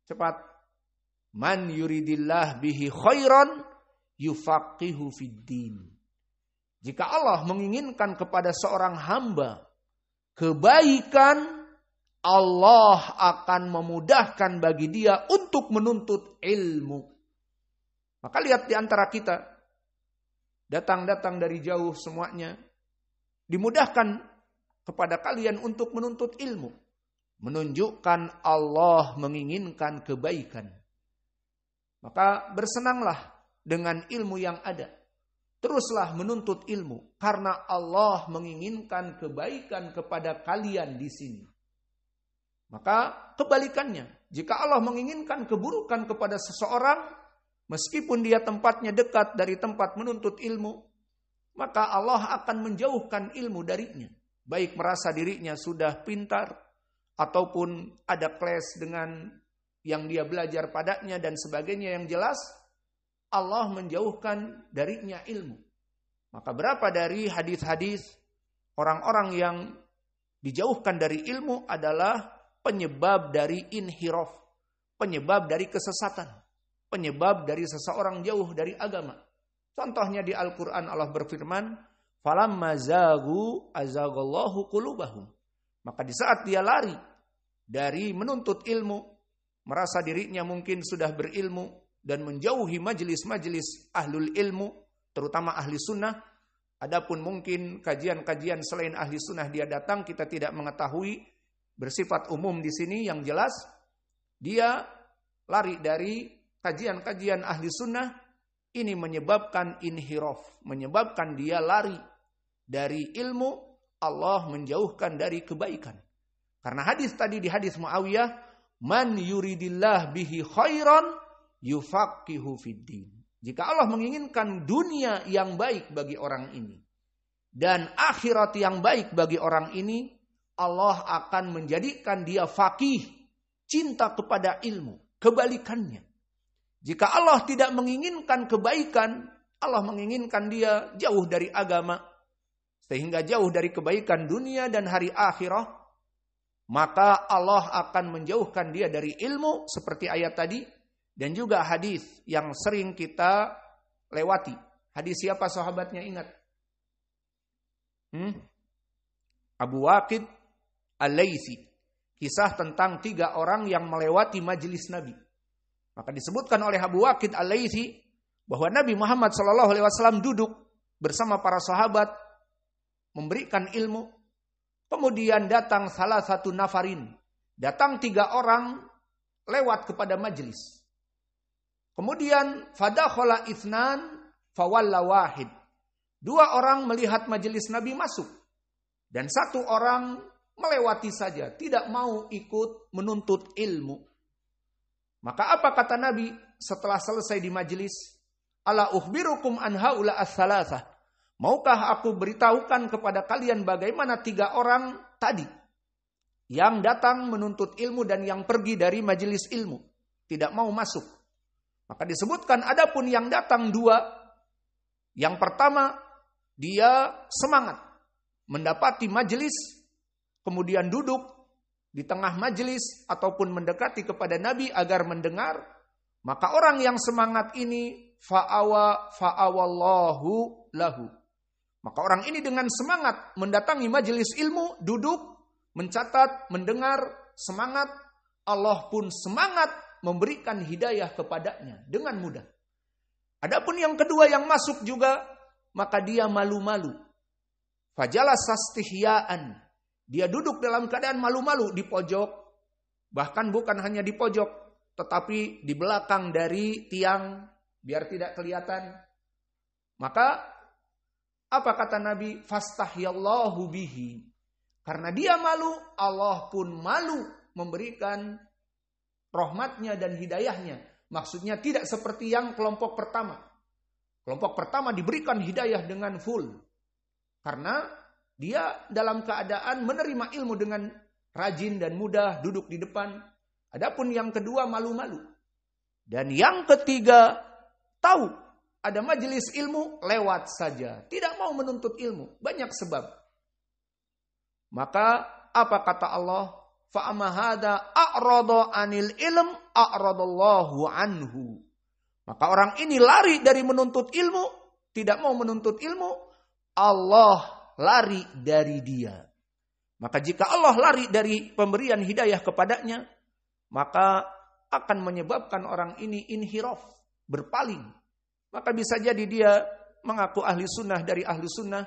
Cepat. Man yuridillah bihi khairan yufaqihu fid din. Jika Allah menginginkan kepada seorang hamba kebaikan, Allah akan memudahkan bagi dia untuk menuntut ilmu. Maka lihat di antara kita, datang dari jauh semuanya, dimudahkan kepada kalian untuk menuntut ilmu. Menunjukkan Allah menginginkan kebaikan. Maka bersenanglah dengan ilmu yang ada. Teruslah menuntut ilmu. Karena Allah menginginkan kebaikan kepada kalian di sini. Maka kebalikannya. Jika Allah menginginkan keburukan kepada seseorang, meskipun dia tempatnya dekat dari tempat menuntut ilmu, maka Allah akan menjauhkan ilmu darinya. Baik merasa dirinya sudah pintar, ataupun ada kelas dengan yang dia belajar padanya dan sebagainya, yang jelas Allah menjauhkan darinya ilmu. Maka berapa dari hadis-hadis orang-orang yang dijauhkan dari ilmu adalah penyebab dari inhiraf, penyebab dari kesesatan, penyebab dari seseorang jauh dari agama. Contohnya di Al-Quran Allah berfirman, falamma zagu azagallahu qulubahum. Maka di saat dia lari dari menuntut ilmu, merasa dirinya mungkin sudah berilmu dan menjauhi majelis-majelis ahlul ilmu, terutama ahli sunnah. Adapun mungkin kajian-kajian selain ahli sunnah dia datang, kita tidak mengetahui, bersifat umum di sini. Yang jelas dia lari dari kajian-kajian ahli sunnah. Ini menyebabkan inhiraf, menyebabkan dia lari dari ilmu. Allah menjauhkan dari kebaikan. Karena hadis tadi di hadis Muawiyah, man yuridillah bihi khairan yufaqihu fiddin. Jika Allah menginginkan dunia yang baik bagi orang ini dan akhirat yang baik bagi orang ini, Allah akan menjadikan dia faqih, cinta kepada ilmu. Kebalikannya, jika Allah tidak menginginkan kebaikan, Allah menginginkan dia jauh dari agama, sehingga jauh dari kebaikan dunia dan hari akhirah, maka Allah akan menjauhkan dia dari ilmu, seperti ayat tadi, dan juga hadis yang sering kita lewati. Hadis siapa sahabatnya, ingat? Abu Waqid Al-Laythi. Kisah tentang 3 orang yang melewati majelis Nabi. Maka disebutkan oleh Abu Waqid Al-Laythi, bahwa Nabi Muhammad SAW duduk bersama para sahabat memberikan ilmu. Kemudian datang salah satu nafarin, datang 3 orang lewat kepada majelis. Kemudian fadakhala itsnan fawalla wahid. 2 orang melihat majelis Nabi masuk dan 1 orang melewati saja, tidak mau ikut menuntut ilmu. Maka apa kata Nabi setelah selesai di majelis? Ala ukhbirukum an haula ats-tsalatsah. Maukah aku beritahukan kepada kalian bagaimana 3 orang tadi yang datang menuntut ilmu dan yang pergi dari majelis ilmu, tidak mau masuk. Maka disebutkan adapun yang datang 2. Yang pertama, dia semangat mendapati majelis, kemudian duduk di tengah majelis ataupun mendekati kepada Nabi agar mendengar. Maka orang yang semangat ini fa'awallahu lahu. Maka orang ini dengan semangat mendatangi majelis ilmu, duduk, mencatat, mendengar, semangat. Allah pun semangat memberikan hidayah kepadanya dengan mudah. Adapun yang kedua yang masuk juga, maka dia malu-malu. Fajalasa istihya'an. Dia duduk dalam keadaan malu-malu di pojok. Bahkan bukan hanya di pojok, tetapi di belakang dari tiang biar tidak kelihatan. Maka apa kata Nabi? Fastahyallahu bihi. Karena dia malu, Allah pun malu memberikan rahmatnya dan hidayahnya. Maksudnya tidak seperti yang kelompok pertama. Kelompok pertama diberikan hidayah dengan full. Karena dia dalam keadaan menerima ilmu dengan rajin dan mudah, duduk di depan. Adapun yang kedua malu-malu. Dan yang ketiga tahu ada majelis ilmu, lewat saja. Tidak mau menuntut ilmu. Banyak sebab. Maka apa kata Allah? Fa'amma hadza a'rada 'anil ilm a'radallahu anhu. Maka orang ini lari dari menuntut ilmu, tidak mau menuntut ilmu, Allah lari dari dia. Maka jika Allah lari dari pemberian hidayah kepadanya, maka akan menyebabkan orang ini inhiraf, berpaling. Maka bisa jadi dia mengaku ahli sunnah dari ahli sunnah,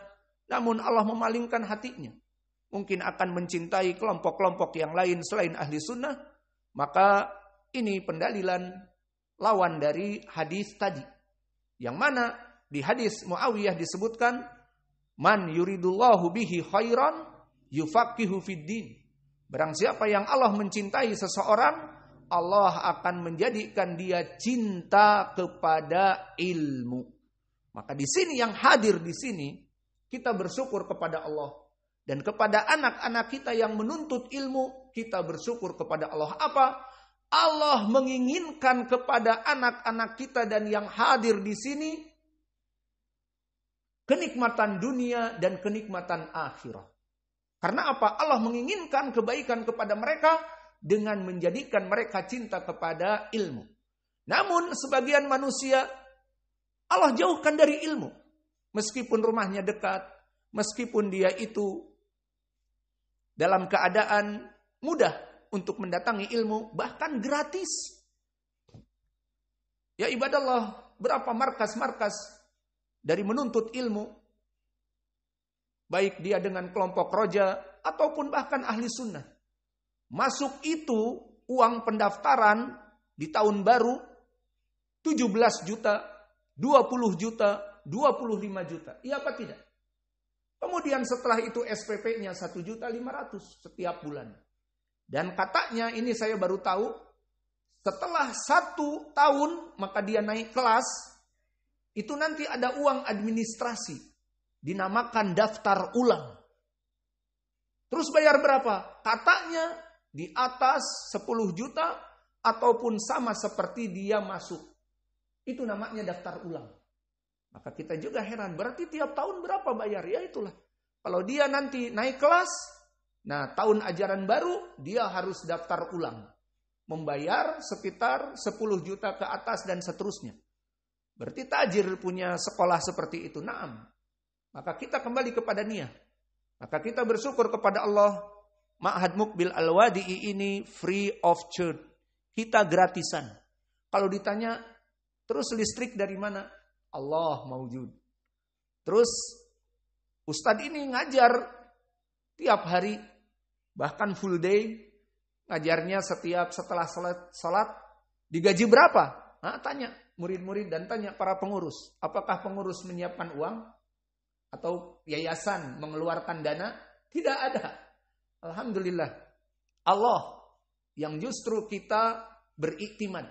namun Allah memalingkan hatinya. Mungkin akan mencintai kelompok-kelompok yang lain selain ahli sunnah. Maka ini pendalilan lawan dari hadis tadi. Yang mana di hadis Muawiyah disebutkan, man yuridullahu bihi khairan yufaqihu fiddin. Barang siapa yang Allah mencintai seseorang, Allah akan menjadikan dia cinta kepada ilmu. Maka di sini yang hadir di sini, kita bersyukur kepada Allah. Dan kepada anak-anak kita yang menuntut ilmu, kita bersyukur kepada Allah. Apa? Allah menginginkan kepada anak-anak kita dan yang hadir di sini kenikmatan dunia dan kenikmatan akhirat. Karena apa? Allah menginginkan kebaikan kepada mereka dengan menjadikan mereka cinta kepada ilmu. Namun sebagian manusia Allah jauhkan dari ilmu. Meskipun rumahnya dekat, meskipun dia itu dalam keadaan mudah untuk mendatangi ilmu, bahkan gratis. Ya ibadallah, berapa markas-markas dari menuntut ilmu, baik dia dengan kelompok roja ataupun bahkan ahli sunnah. Masuk itu uang pendaftaran di tahun baru 17 juta, 20 juta, 25 juta. Iya apa tidak? Kemudian setelah itu SPP-nya 1.500.000 setiap bulan. Dan katanya ini saya baru tahu, setelah 1 tahun maka dia naik kelas, itu nanti ada uang administrasi, dinamakan daftar ulang. Terus bayar berapa? Katanya di atas 10 juta ataupun sama seperti dia masuk. Itu namanya daftar ulang. Maka kita juga heran, berarti tiap tahun berapa bayar? Ya itulah. Kalau dia nanti naik kelas, nah tahun ajaran baru dia harus daftar ulang. Membayar sekitar 10 juta ke atas dan seterusnya. Berarti tajir punya sekolah seperti itu. Naam. Maka kita kembali kepada niat. Maka kita bersyukur kepada Allah. Ma'had Muqbil Al-Wadi'i ini free of charge. Kita gratisan. Kalau ditanya, Terus listrik dari mana? Allah maujud. Terus ustadz ini ngajar tiap hari, bahkan full day, ngajarnya setelah salat, digaji berapa? Nah, tanya murid-murid dan tanya para pengurus. Apakah pengurus menyiapkan uang? Atau yayasan mengeluarkan dana? Tidak ada. Alhamdulillah. Allah yang justru kita beriktimad.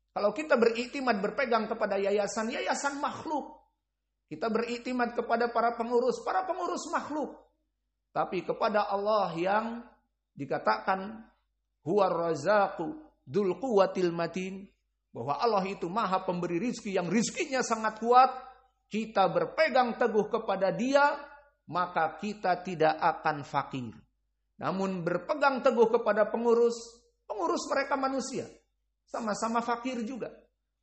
Kalau kita beriktimad berpegang kepada yayasan makhluk. Kita beriktimad kepada para pengurus makhluk. Tapi kepada Allah yang dikatakan huwar razaqu dzul quwwatil matin, bahwa Allah itu maha pemberi rizki yang rizkinya sangat kuat, kita berpegang teguh kepada Dia, maka kita tidak akan fakir. Namun berpegang teguh kepada pengurus mereka manusia, sama-sama fakir juga.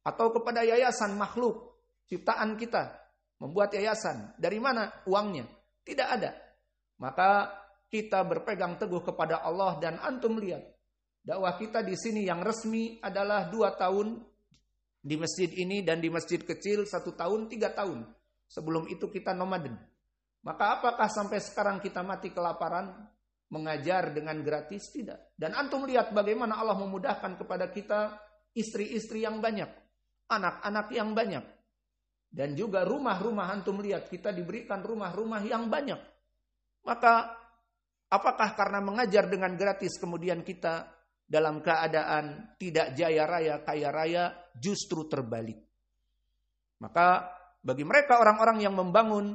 Atau kepada yayasan makhluk, ciptaan kita, membuat yayasan, dari mana uangnya? Tidak ada. Maka kita berpegang teguh kepada Allah, dan antum lihat, dakwah kita di sini yang resmi adalah 2 tahun di masjid ini, dan di masjid kecil 1 tahun, 3 tahun. Sebelum itu kita nomaden. Maka apakah sampai sekarang kita mati kelaparan mengajar dengan gratis? Tidak. Dan antum lihat bagaimana Allah memudahkan kepada kita istri-istri yang banyak, anak-anak yang banyak. Dan juga rumah-rumah, antum lihat kita diberikan rumah-rumah yang banyak. Maka apakah karena mengajar dengan gratis kemudian kita dalam keadaan tidak jaya raya, kaya raya? Justru terbalik. Maka bagi mereka orang-orang yang membangun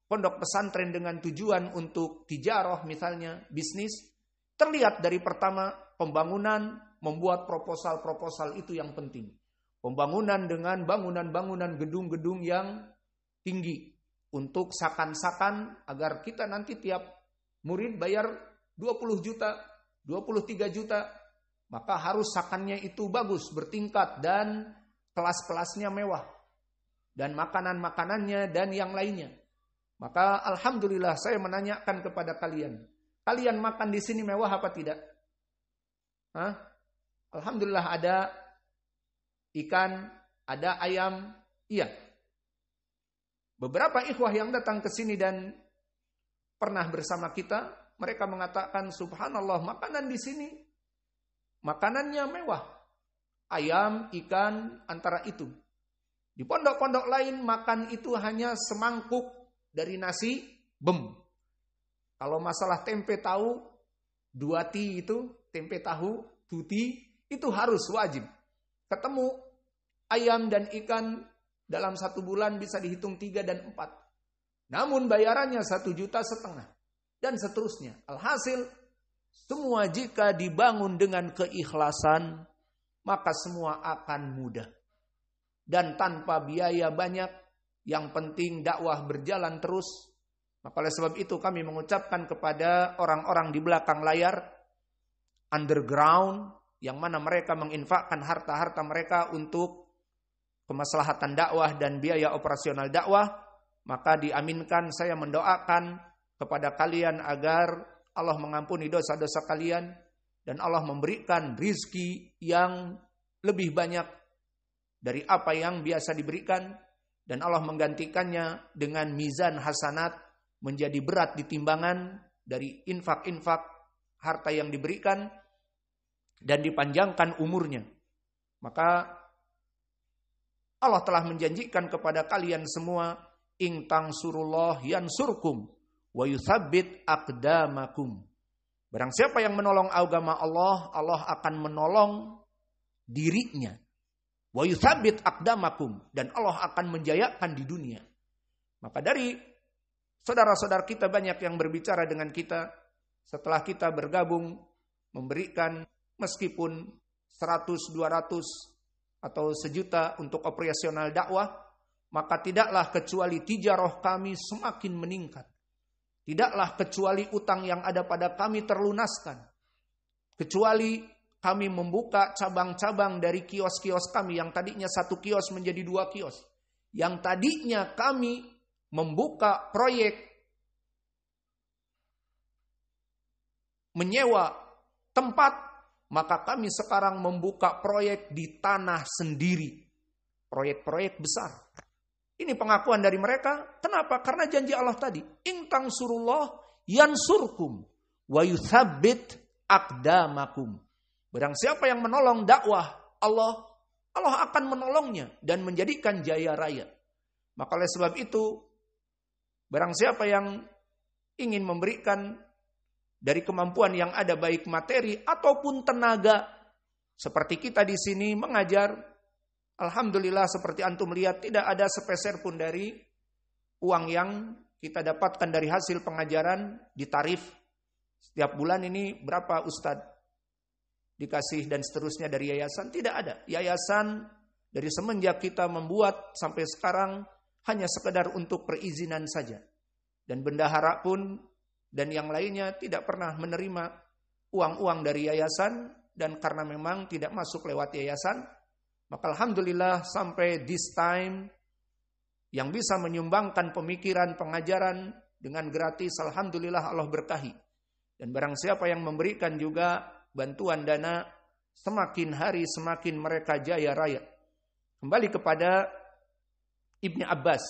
pondok pesantren dengan tujuan untuk tijarah misalnya, bisnis, terlihat dari pertama pembangunan, membuat proposal-proposal itu yang penting. Pembangunan dengan bangunan-bangunan gedung-gedung yang tinggi untuk sakan-sakan agar kita nanti tiap murid bayar 20 juta, 23 juta, maka harus sakannya itu bagus, bertingkat, dan kelas-kelasnya mewah, dan makanan-makanannya dan yang lainnya. Maka alhamdulillah saya menanyakan kepada kalian makan di sini mewah apa tidak? Hah? Alhamdulillah ada ikan, ada ayam, iya. Beberapa ikhwah yang datang ke sini dan pernah bersama kita, mereka mengatakan subhanallah, makanan di sini makanannya mewah. Ayam, ikan, antara itu. Di pondok-pondok lain makan itu hanya semangkuk dari nasi, Kalau masalah tempe tahu, 2 ti itu, tempe tahu, 2 ti, itu harus wajib. Ketemu ayam dan ikan dalam 1 bulan bisa dihitung 3 dan 4. Namun bayarannya 1,5 juta, dan seterusnya. Alhasil, semua jika dibangun dengan keikhlasan, maka semua akan mudah. Dan tanpa biaya banyak, yang penting dakwah berjalan terus. Maka oleh sebab itu kami mengucapkan kepada orang-orang di belakang layar, underground, yang mana mereka menginfakkan harta-harta mereka untuk kemaslahatan dakwah dan biaya operasional dakwah, maka diaminkan, saya mendoakan kepada kalian agar Allah mengampuni dosa-dosa kalian, dan Allah memberikan rizki yang lebih banyak dari apa yang biasa diberikan, dan Allah menggantikannya dengan mizan hasanat, menjadi berat di timbangan dari infak-infak harta yang diberikan, dan dipanjangkan umurnya. Maka Allah telah menjanjikan kepada kalian semua, in tansurullah yansurkum wa yutsabbit aqdamakum. Barang siapa yang menolong agama Allah, Allah akan menolong dirinya. Wa yutsabbit aqdamakum, dan Allah akan menjayakan di dunia. Maka dari saudara-saudara kita banyak yang berbicara dengan kita setelah kita bergabung memberikan meskipun 100, 200 atau 1 juta untuk operasional dakwah, maka tidaklah kecuali tijarah kami semakin meningkat. Tidaklah kecuali utang yang ada pada kami terlunaskan. Kecuali kami membuka cabang-cabang dari kios-kios kami yang tadinya 1 kios menjadi 2 kios. Yang tadinya kami membuka proyek menyewa tempat, maka kami sekarang membuka proyek di tanah sendiri. proyek-proyek besar. Ini pengakuan dari mereka. Kenapa? Karena janji Allah tadi. In tansurullah yansurkum wa yuthabbit aqdamakum. Barang siapa yang menolong dakwah Allah, Allah akan menolongnya dan menjadikan jaya raya. Maka oleh sebab itu, barang siapa yang ingin memberikan dari kemampuan yang ada baik materi ataupun tenaga, seperti kita di sini mengajar, alhamdulillah seperti antum lihat tidak ada sepeser pun dari uang yang kita dapatkan dari hasil pengajaran ditarif. Setiap bulan ini berapa Ustadz dikasih dan seterusnya dari yayasan, tidak ada. Yayasan dari semenjak kita membuat sampai sekarang hanya sekedar untuk perizinan saja. Dan bendahara pun dan yang lainnya tidak pernah menerima uang-uang dari yayasan, dan karena memang tidak masuk lewat yayasan, maka alhamdulillah sampai this time yang bisa menyumbangkan pemikiran pengajaran dengan gratis, alhamdulillah Allah berkahi. Dan barang siapa yang memberikan juga bantuan dana, semakin hari semakin mereka jaya raya. Kembali kepada Ibnu Abbas.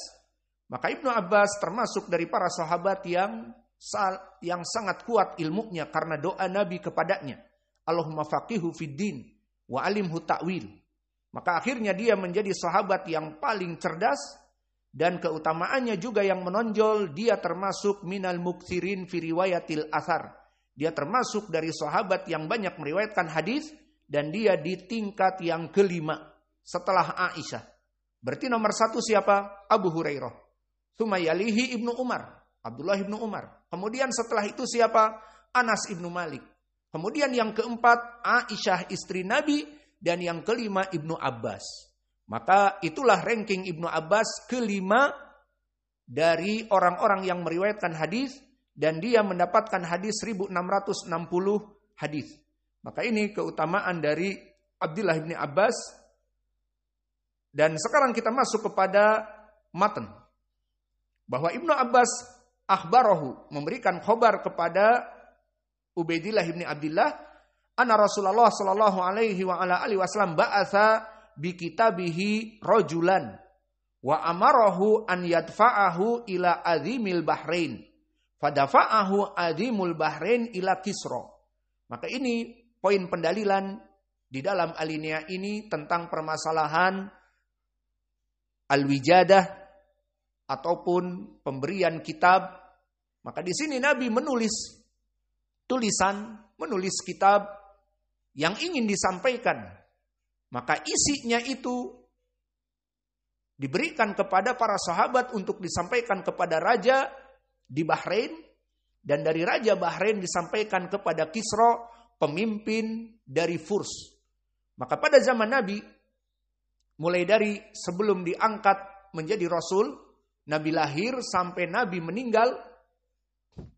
Maka Ibnu Abbas termasuk dari para sahabat yang sangat kuat ilmunya karena doa Nabi kepadanya. Allahumma faqihu fid din wa alimhu ta'wil. Maka akhirnya dia menjadi sahabat yang paling cerdas, dan keutamaannya juga yang menonjol, dia termasuk minal muktsirin fi riwayatil athar. Dia termasuk dari sahabat yang banyak meriwayatkan hadis, dan dia di tingkat yang kelima setelah Aisyah. Berarti nomor 1 siapa? Abu Hurairah. Tsumma yalihi Ibnu Umar, Abdullah Ibnu Umar. Kemudian setelah itu siapa? Anas Ibnu Malik. Kemudian yang keempat Aisyah istri Nabi, dan yang kelima Ibnu Abbas. Maka itulah ranking Ibnu Abbas kelima dari orang-orang yang meriwayatkan hadis, dan dia mendapatkan hadis 1660 hadis. Maka ini keutamaan dari Abdullah bin Abbas. Dan sekarang kita masuk kepada matan. Bahwa Ibnu Abbas akhbarahu, memberikan khobar kepada Ubaidillah bin Abdullah, anna Rasulullah sallallahu alaihi wa ala alihi wasallam ba'atha bi kitabihi rajulan wa amarahu an yadfa'ahu ila azimil bahrain. Fadafa'ahu azimul bahrain ila Kisra. Maka ini poin pendalilan di dalam alinea ini tentang permasalahan al-wijadah ataupun pemberian kitab. Maka di sini Nabi menulis kitab yang ingin disampaikan. Maka isinya itu diberikan kepada para sahabat untuk disampaikan kepada raja di Bahrain, dan dari raja Bahrain disampaikan kepada Kisra, pemimpin dari Furs. Maka pada zaman Nabi, mulai dari sebelum diangkat menjadi Rasul, Nabi lahir sampai Nabi meninggal,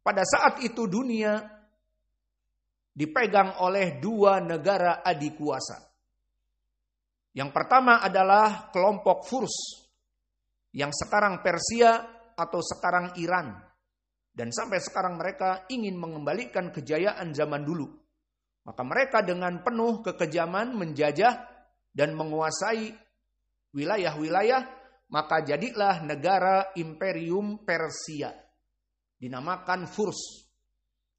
pada saat itu dunia dipegang oleh 2 negara adikuasa. Yang pertama adalah kelompok Furs, yang sekarang Persia atau sekarang Iran. Dan sampai sekarang mereka ingin mengembalikan kejayaan zaman dulu. Maka mereka dengan penuh kekejaman menjajah dan menguasai wilayah-wilayah. Maka jadilah negara Imperium Persia, dinamakan Furs.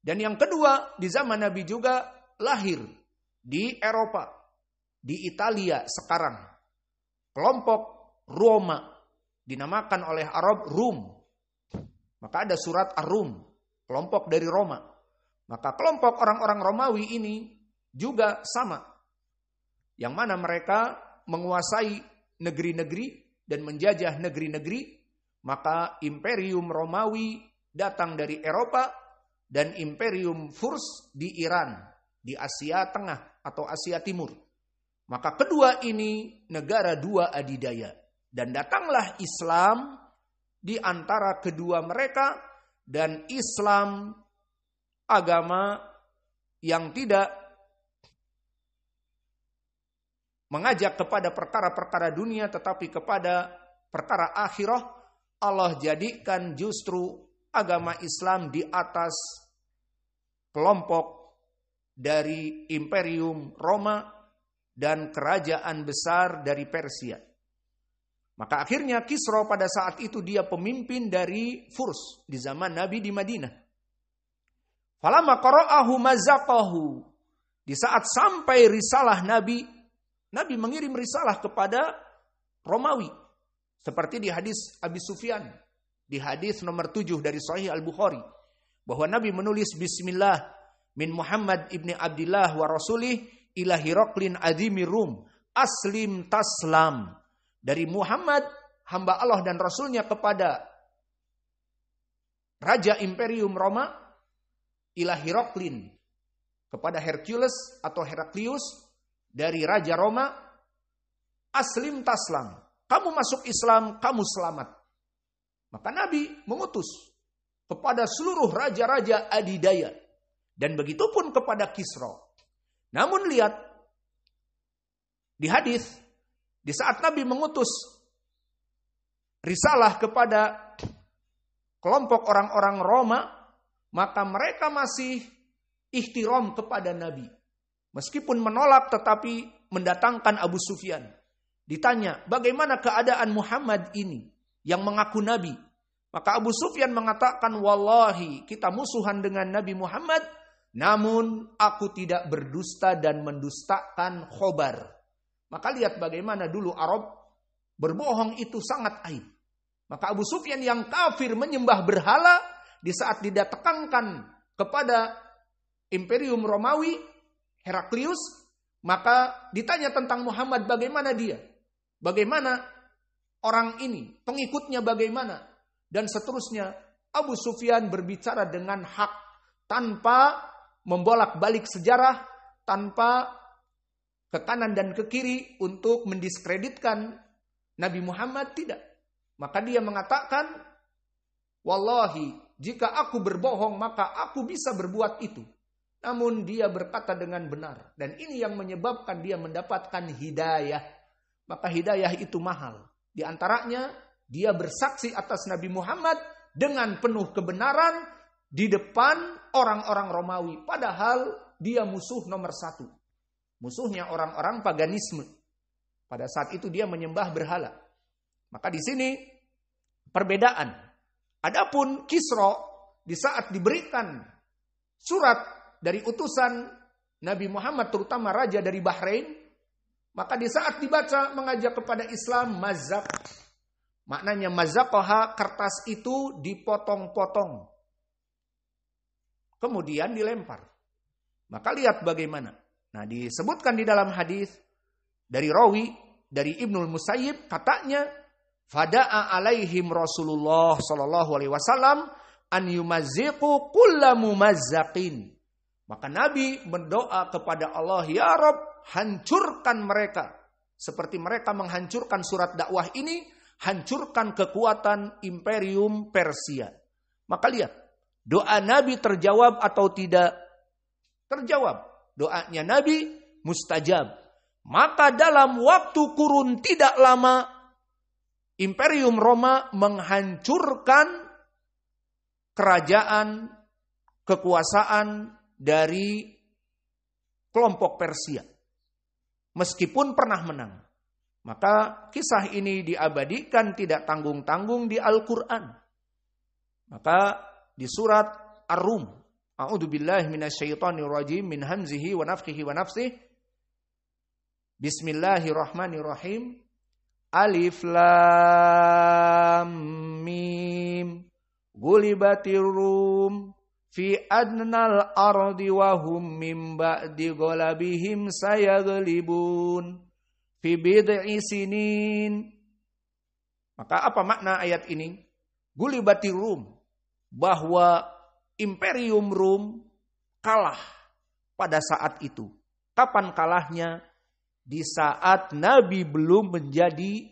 Dan yang kedua, di zaman Nabi juga lahir di Eropa, di Italia sekarang, kelompok Roma, dinamakan oleh Arab Rum. Maka ada surat Ar-Rum, kelompok dari Roma. Maka kelompok orang-orang Romawi ini juga sama, yang mana mereka menguasai negeri-negeri dan menjajah negeri-negeri. Maka Imperium Romawi datang dari Eropa, dan Imperium Furs di Iran, di Asia Tengah atau Asia Timur. Maka kedua ini negara 2 adidaya. Dan datanglah Islam di antara kedua mereka, dan Islam agama yang tidak mengajak kepada perkara-perkara dunia tetapi kepada perkara akhirah. Allah jadikan justru agama Islam di atas kelompok dari Imperium Roma dan kerajaan besar dari Persia. Maka akhirnya Kisra pada saat itu dia pemimpin dari Furs di zaman Nabi di Madinah. Falamma qara'ahu mazaqahu. Di saat sampai risalah Nabi, Nabi mengirim risalah kepada Romawi. Seperti di hadis Abi Sufyan, di hadis nomor 7 dari Sahih Al-Bukhari, bahwa Nabi menulis Bismillah min Muhammad ibni Abdillah wa Rasulih ila Hiraklin azimir Rum aslim taslam. Dari Muhammad hamba Allah dan Rasulnya kepada Raja Imperium Roma, ila Hiraklin, kepada Hercules atau Heraklius dari Raja Roma, aslim taslam, kamu masuk Islam, kamu selamat. Maka Nabi mengutus kepada seluruh raja-raja adidaya, dan begitupun kepada Kisra. Namun lihat, di hadis, di saat Nabi mengutus risalah kepada kelompok orang-orang Roma, maka mereka masih ihtiram kepada Nabi. Meskipun menolak tetapi mendatangkan Abu Sufyan. Ditanya, bagaimana keadaan Muhammad ini yang mengaku Nabi? Maka Abu Sufyan mengatakan, wallahi kita musuhan dengan Nabi Muhammad, namun aku tidak berdusta dan mendustakan khobar. Maka lihat bagaimana dulu Arab berbohong itu sangat aib. Maka Abu Sufyan yang kafir menyembah berhala, di saat tidak tekankan kepada Imperium Romawi, Heraklius, maka ditanya tentang Muhammad bagaimana dia. Bagaimana orang ini, pengikutnya bagaimana. Dan seterusnya, Abu Sufyan berbicara dengan hak, tanpa membolak-balik sejarah, tanpa ke kanan dan ke kiri untuk mendiskreditkan Nabi Muhammad, tidak. Maka dia mengatakan, wallahi, jika aku berbohong maka aku bisa berbuat itu. Namun dia berkata dengan benar. Dan ini yang menyebabkan dia mendapatkan hidayah. Maka hidayah itu mahal. Di antaranya, dia bersaksi atas Nabi Muhammad dengan penuh kebenaran di depan orang-orang Romawi. Padahal dia musuh nomor 1. Musuhnya orang-orang paganisme. Pada saat itu dia menyembah berhala. Maka di sini perbedaan. Adapun Kisra di saat diberikan surat dari utusan Nabi Muhammad, terutama raja dari Bahrain, maka di saat dibaca mengajak kepada Islam, mazaq. Maknanya mazaqaha, kertas itu dipotong-potong. Kemudian dilempar. Maka lihat bagaimana. Nah, disebutkan di dalam hadis dari rawi dari Ibnul Musayyib, katanya fada'a alaihim Rasulullah sallallahu alaihi wasallam an yumazziqu kulla mumazzaqin. Maka Nabi berdoa kepada Allah, ya Rabb, hancurkan mereka seperti mereka menghancurkan surat dakwah ini, hancurkan kekuatan Imperium Persia. Maka lihat, doa Nabi terjawab atau tidak? Terjawab. Doanya Nabi mustajab. Maka dalam waktu kurun tidak lama, Imperium Roma menghancurkan kerajaan, kekuasaan dari kelompok Persia. Meskipun pernah menang. Maka kisah ini diabadikan tidak tanggung-tanggung di Al-Quran. Maka di surat Ar-Rum. A'udzubillahi minasyaitonirrajim min hamzihi wa nafthihi wa nafsihi. Bismillahirrahmanirrahim. Alif lam mim. Gulibatir Rum fi adnal ardi wa hum min ba'di ghalabihim sayaglibun fi bid'i sinin. Maka apa makna ayat ini? Gulibatir Rum, bahwa Imperium Rum kalah pada saat itu. Kapan kalahnya? Di saat Nabi belum menjadi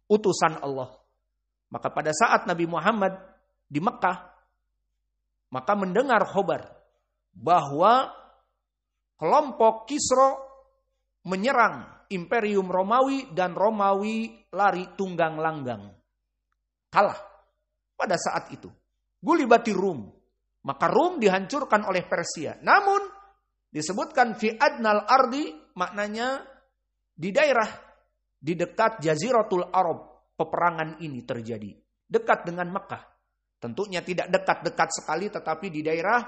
utusan Allah. Maka pada saat Nabi Muhammad di Mekah, maka mendengar khobar bahwa kelompok Kisra menyerang Imperium Romawi dan Romawi lari tunggang langgang. Kalah pada saat itu. Gulibatir Rum. Maka Rum dihancurkan oleh Persia. Namun disebutkan fi adnal ardi, maknanya di daerah di dekat Jaziratul Arab peperangan ini terjadi. Dekat dengan Mekah. Tentunya tidak dekat-dekat sekali tetapi di daerah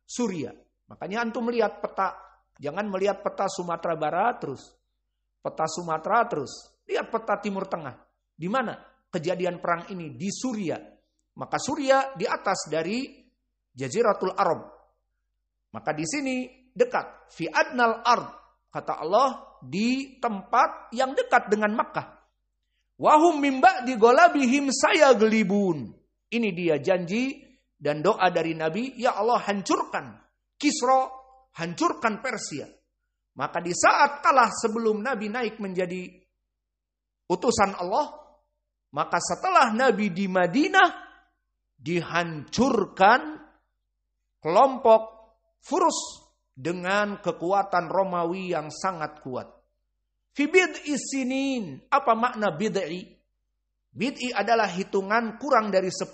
Suria. Makanya antum melihat peta. Jangan melihat peta Sumatera Barat terus. Peta Sumatera terus. Lihat peta Timur Tengah. Di mana kejadian perang ini? Di Suria. Maka Suria di atas dari Jaziratul Arab. Maka di sini dekat. Fi adnal ard. Kata Allah di tempat yang dekat dengan Makkah. Wahum mimba di golabihim saya gelibun. Ini dia janji dan doa dari Nabi. Ya Allah hancurkan Kisra, hancurkan Persia. Maka di saat kalah sebelum Nabi naik menjadi utusan Allah. Maka setelah Nabi di Madinah, dihancurkan kelompok Furs dengan kekuatan Romawi yang sangat kuat. Fi bid'i sinin. Apa makna bid'i? Bid'i adalah hitungan kurang dari 10.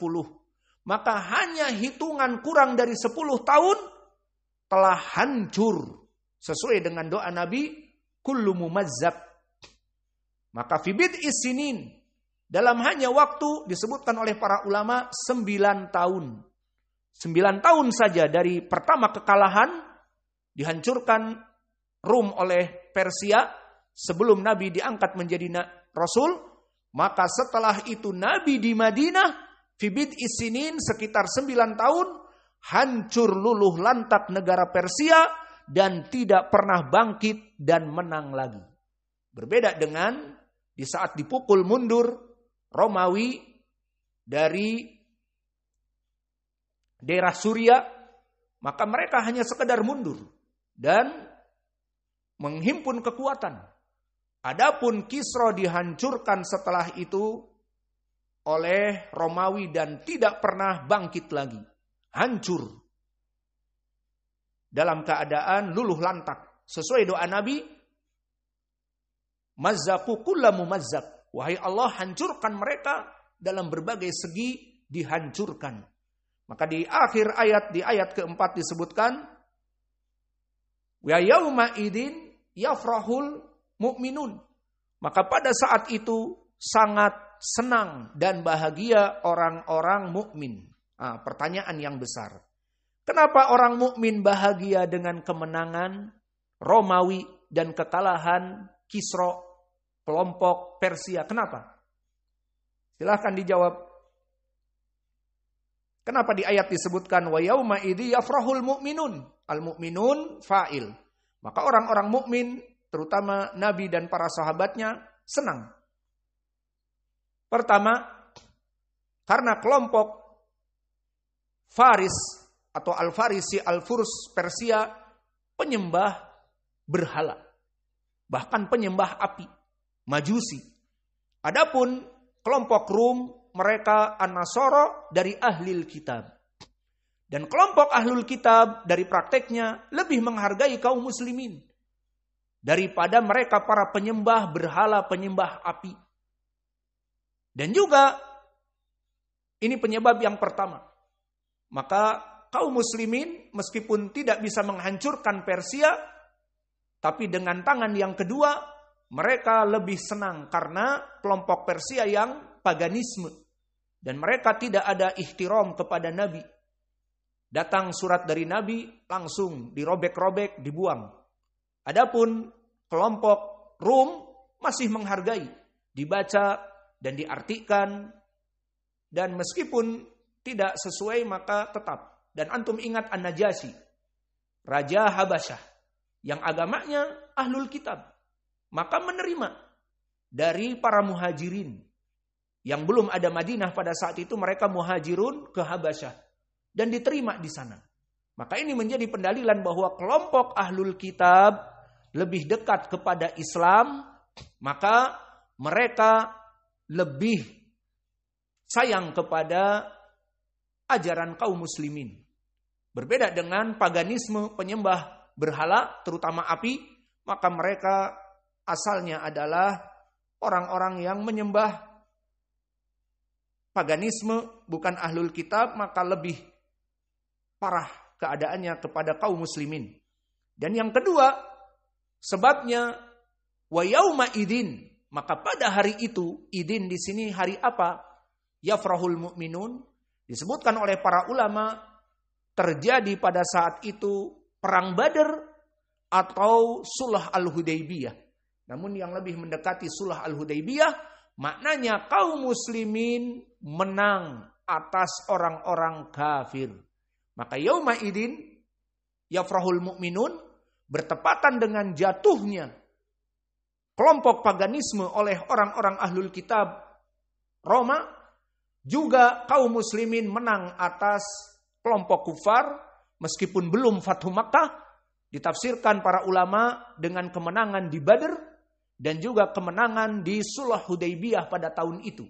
Maka hanya hitungan kurang dari 10 tahun telah hancur. Sesuai dengan doa Nabi, kullu mumazzab. Maka fi bid'i sinin. Dalam hanya waktu disebutkan oleh para ulama 9 tahun. 9 tahun saja dari pertama kekalahan dihancurkan Rum oleh Persia sebelum Nabi diangkat menjadi Rasul. Maka setelah itu Nabi di Madinah fi bid'i sinin sekitar 9 tahun hancur luluh lantak negara Persia dan tidak pernah bangkit dan menang lagi. Berbeda dengan di saat dipukul mundur Romawi dari daerah Suria, maka mereka hanya sekedar mundur dan menghimpun kekuatan. Adapun Kisra dihancurkan setelah itu oleh Romawi dan tidak pernah bangkit lagi. Hancur. Dalam keadaan luluh lantak. Sesuai doa Nabi, mazzaku kulla mumazzaq. Wahai Allah, hancurkan mereka dalam berbagai segi dihancurkan. Maka di akhir ayat, di ayat keempat disebutkan, wa yauma idin yafrahul mu'minun. Maka pada saat itu sangat senang dan bahagia orang-orang mukmin. Pertanyaan yang besar. Kenapa orang mukmin bahagia dengan kemenangan Romawi dan kekalahan Kisra, kelompok Persia? Kenapa? Silahkan dijawab. Kenapa di ayat disebutkan wa yauma idzi yafrahul mu'minun? Al-mu'minun fa'il. Maka orang-orang mukmin, terutama Nabi dan para sahabatnya, senang. Pertama, karena kelompok Faris atau Al-Farisi, Al-Furs, Persia, penyembah berhala. Bahkan penyembah api, Majusi. Adapun kelompok Rum, mereka An-Nasara dari Ahlul Kitab. Dan kelompok Ahlul Kitab dari prakteknya lebih menghargai kaum muslimin daripada mereka para penyembah berhala, penyembah api. Dan juga ini penyebab yang pertama. Maka kaum muslimin meskipun tidak bisa menghancurkan Persia, tapi dengan tangan yang kedua mereka lebih senang karena kelompok Persia yang paganisme. Dan mereka tidak ada ihtiram kepada Nabi. Datang surat dari Nabi, langsung dirobek-robek, dibuang. Adapun kelompok Rum masih menghargai, dibaca dan diartikan. Dan meskipun tidak sesuai maka tetap. Dan antum ingat An-Najasyi, Raja Habasyah, yang agamanya Ahlul Kitab. Maka menerima dari para muhajirin. Yang belum ada Madinah pada saat itu, mereka muhajirun ke Habasyah. Dan diterima di sana. Maka ini menjadi pendalilan bahwa kelompok Ahlul Kitab lebih dekat kepada Islam. Maka mereka lebih sayang kepada ajaran kaum muslimin. Berbeda dengan paganisme, penyembah berhala, terutama api. Maka mereka asalnya adalah orang-orang yang menyembah paganisme, bukan Ahlul Kitab, maka lebih parah keadaannya kepada kaum muslimin. Dan yang kedua, sebabnya wa yauma idin, Maka pada hari itu, idin di sini hari apa? Yafrahul mu'minun. Disebutkan oleh para ulama, terjadi pada saat itu perang Badar atau Sulh Al-Hudaybiyah. Namun yang lebih mendekati Sulh Al-Hudaybiyah, maknanya kaum muslimin menang atas orang-orang kafir. Maka yauma idin yafrahul mu'minun bertepatan dengan jatuhnya kelompok paganisme oleh orang-orang ahlul kitab Roma, juga kaum muslimin menang atas kelompok kufar meskipun belum Fathu Makkah. Ditafsirkan para ulama dengan kemenangan di Badr dan juga kemenangan di Sulh Hudaybiyah pada tahun itu.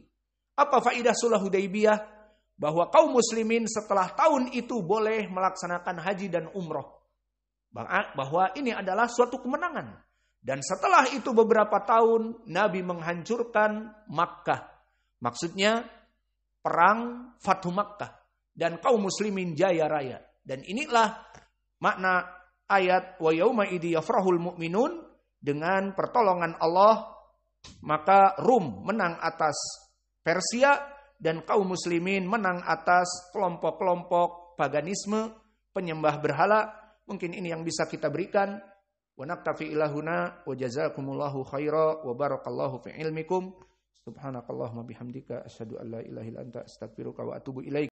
Apa faidah Sulh Hudaybiyah? Bahwa kaum muslimin setelah tahun itu boleh melaksanakan haji dan umroh. Bahwa ini adalah suatu kemenangan. Dan setelah itu beberapa tahun Nabi menghancurkan Makkah. Maksudnya perang Fathu Makkah. Dan kaum muslimin jaya raya. Dan inilah makna ayat wa yauma idzi yafrahul mu'minun, dengan pertolongan Allah maka Rum menang atas Persia dan kaum muslimin menang atas kelompok-kelompok paganisme, penyembah berhala. Mungkin ini yang bisa kita berikan. Wa naktafi ilahuna wa jazakumullahu khaira wa barakallahu fi ilmikum. Subhanakallahumma bihamdika asyhadu an la ilaha illa anta astaghfiruka wa atubu ilaik.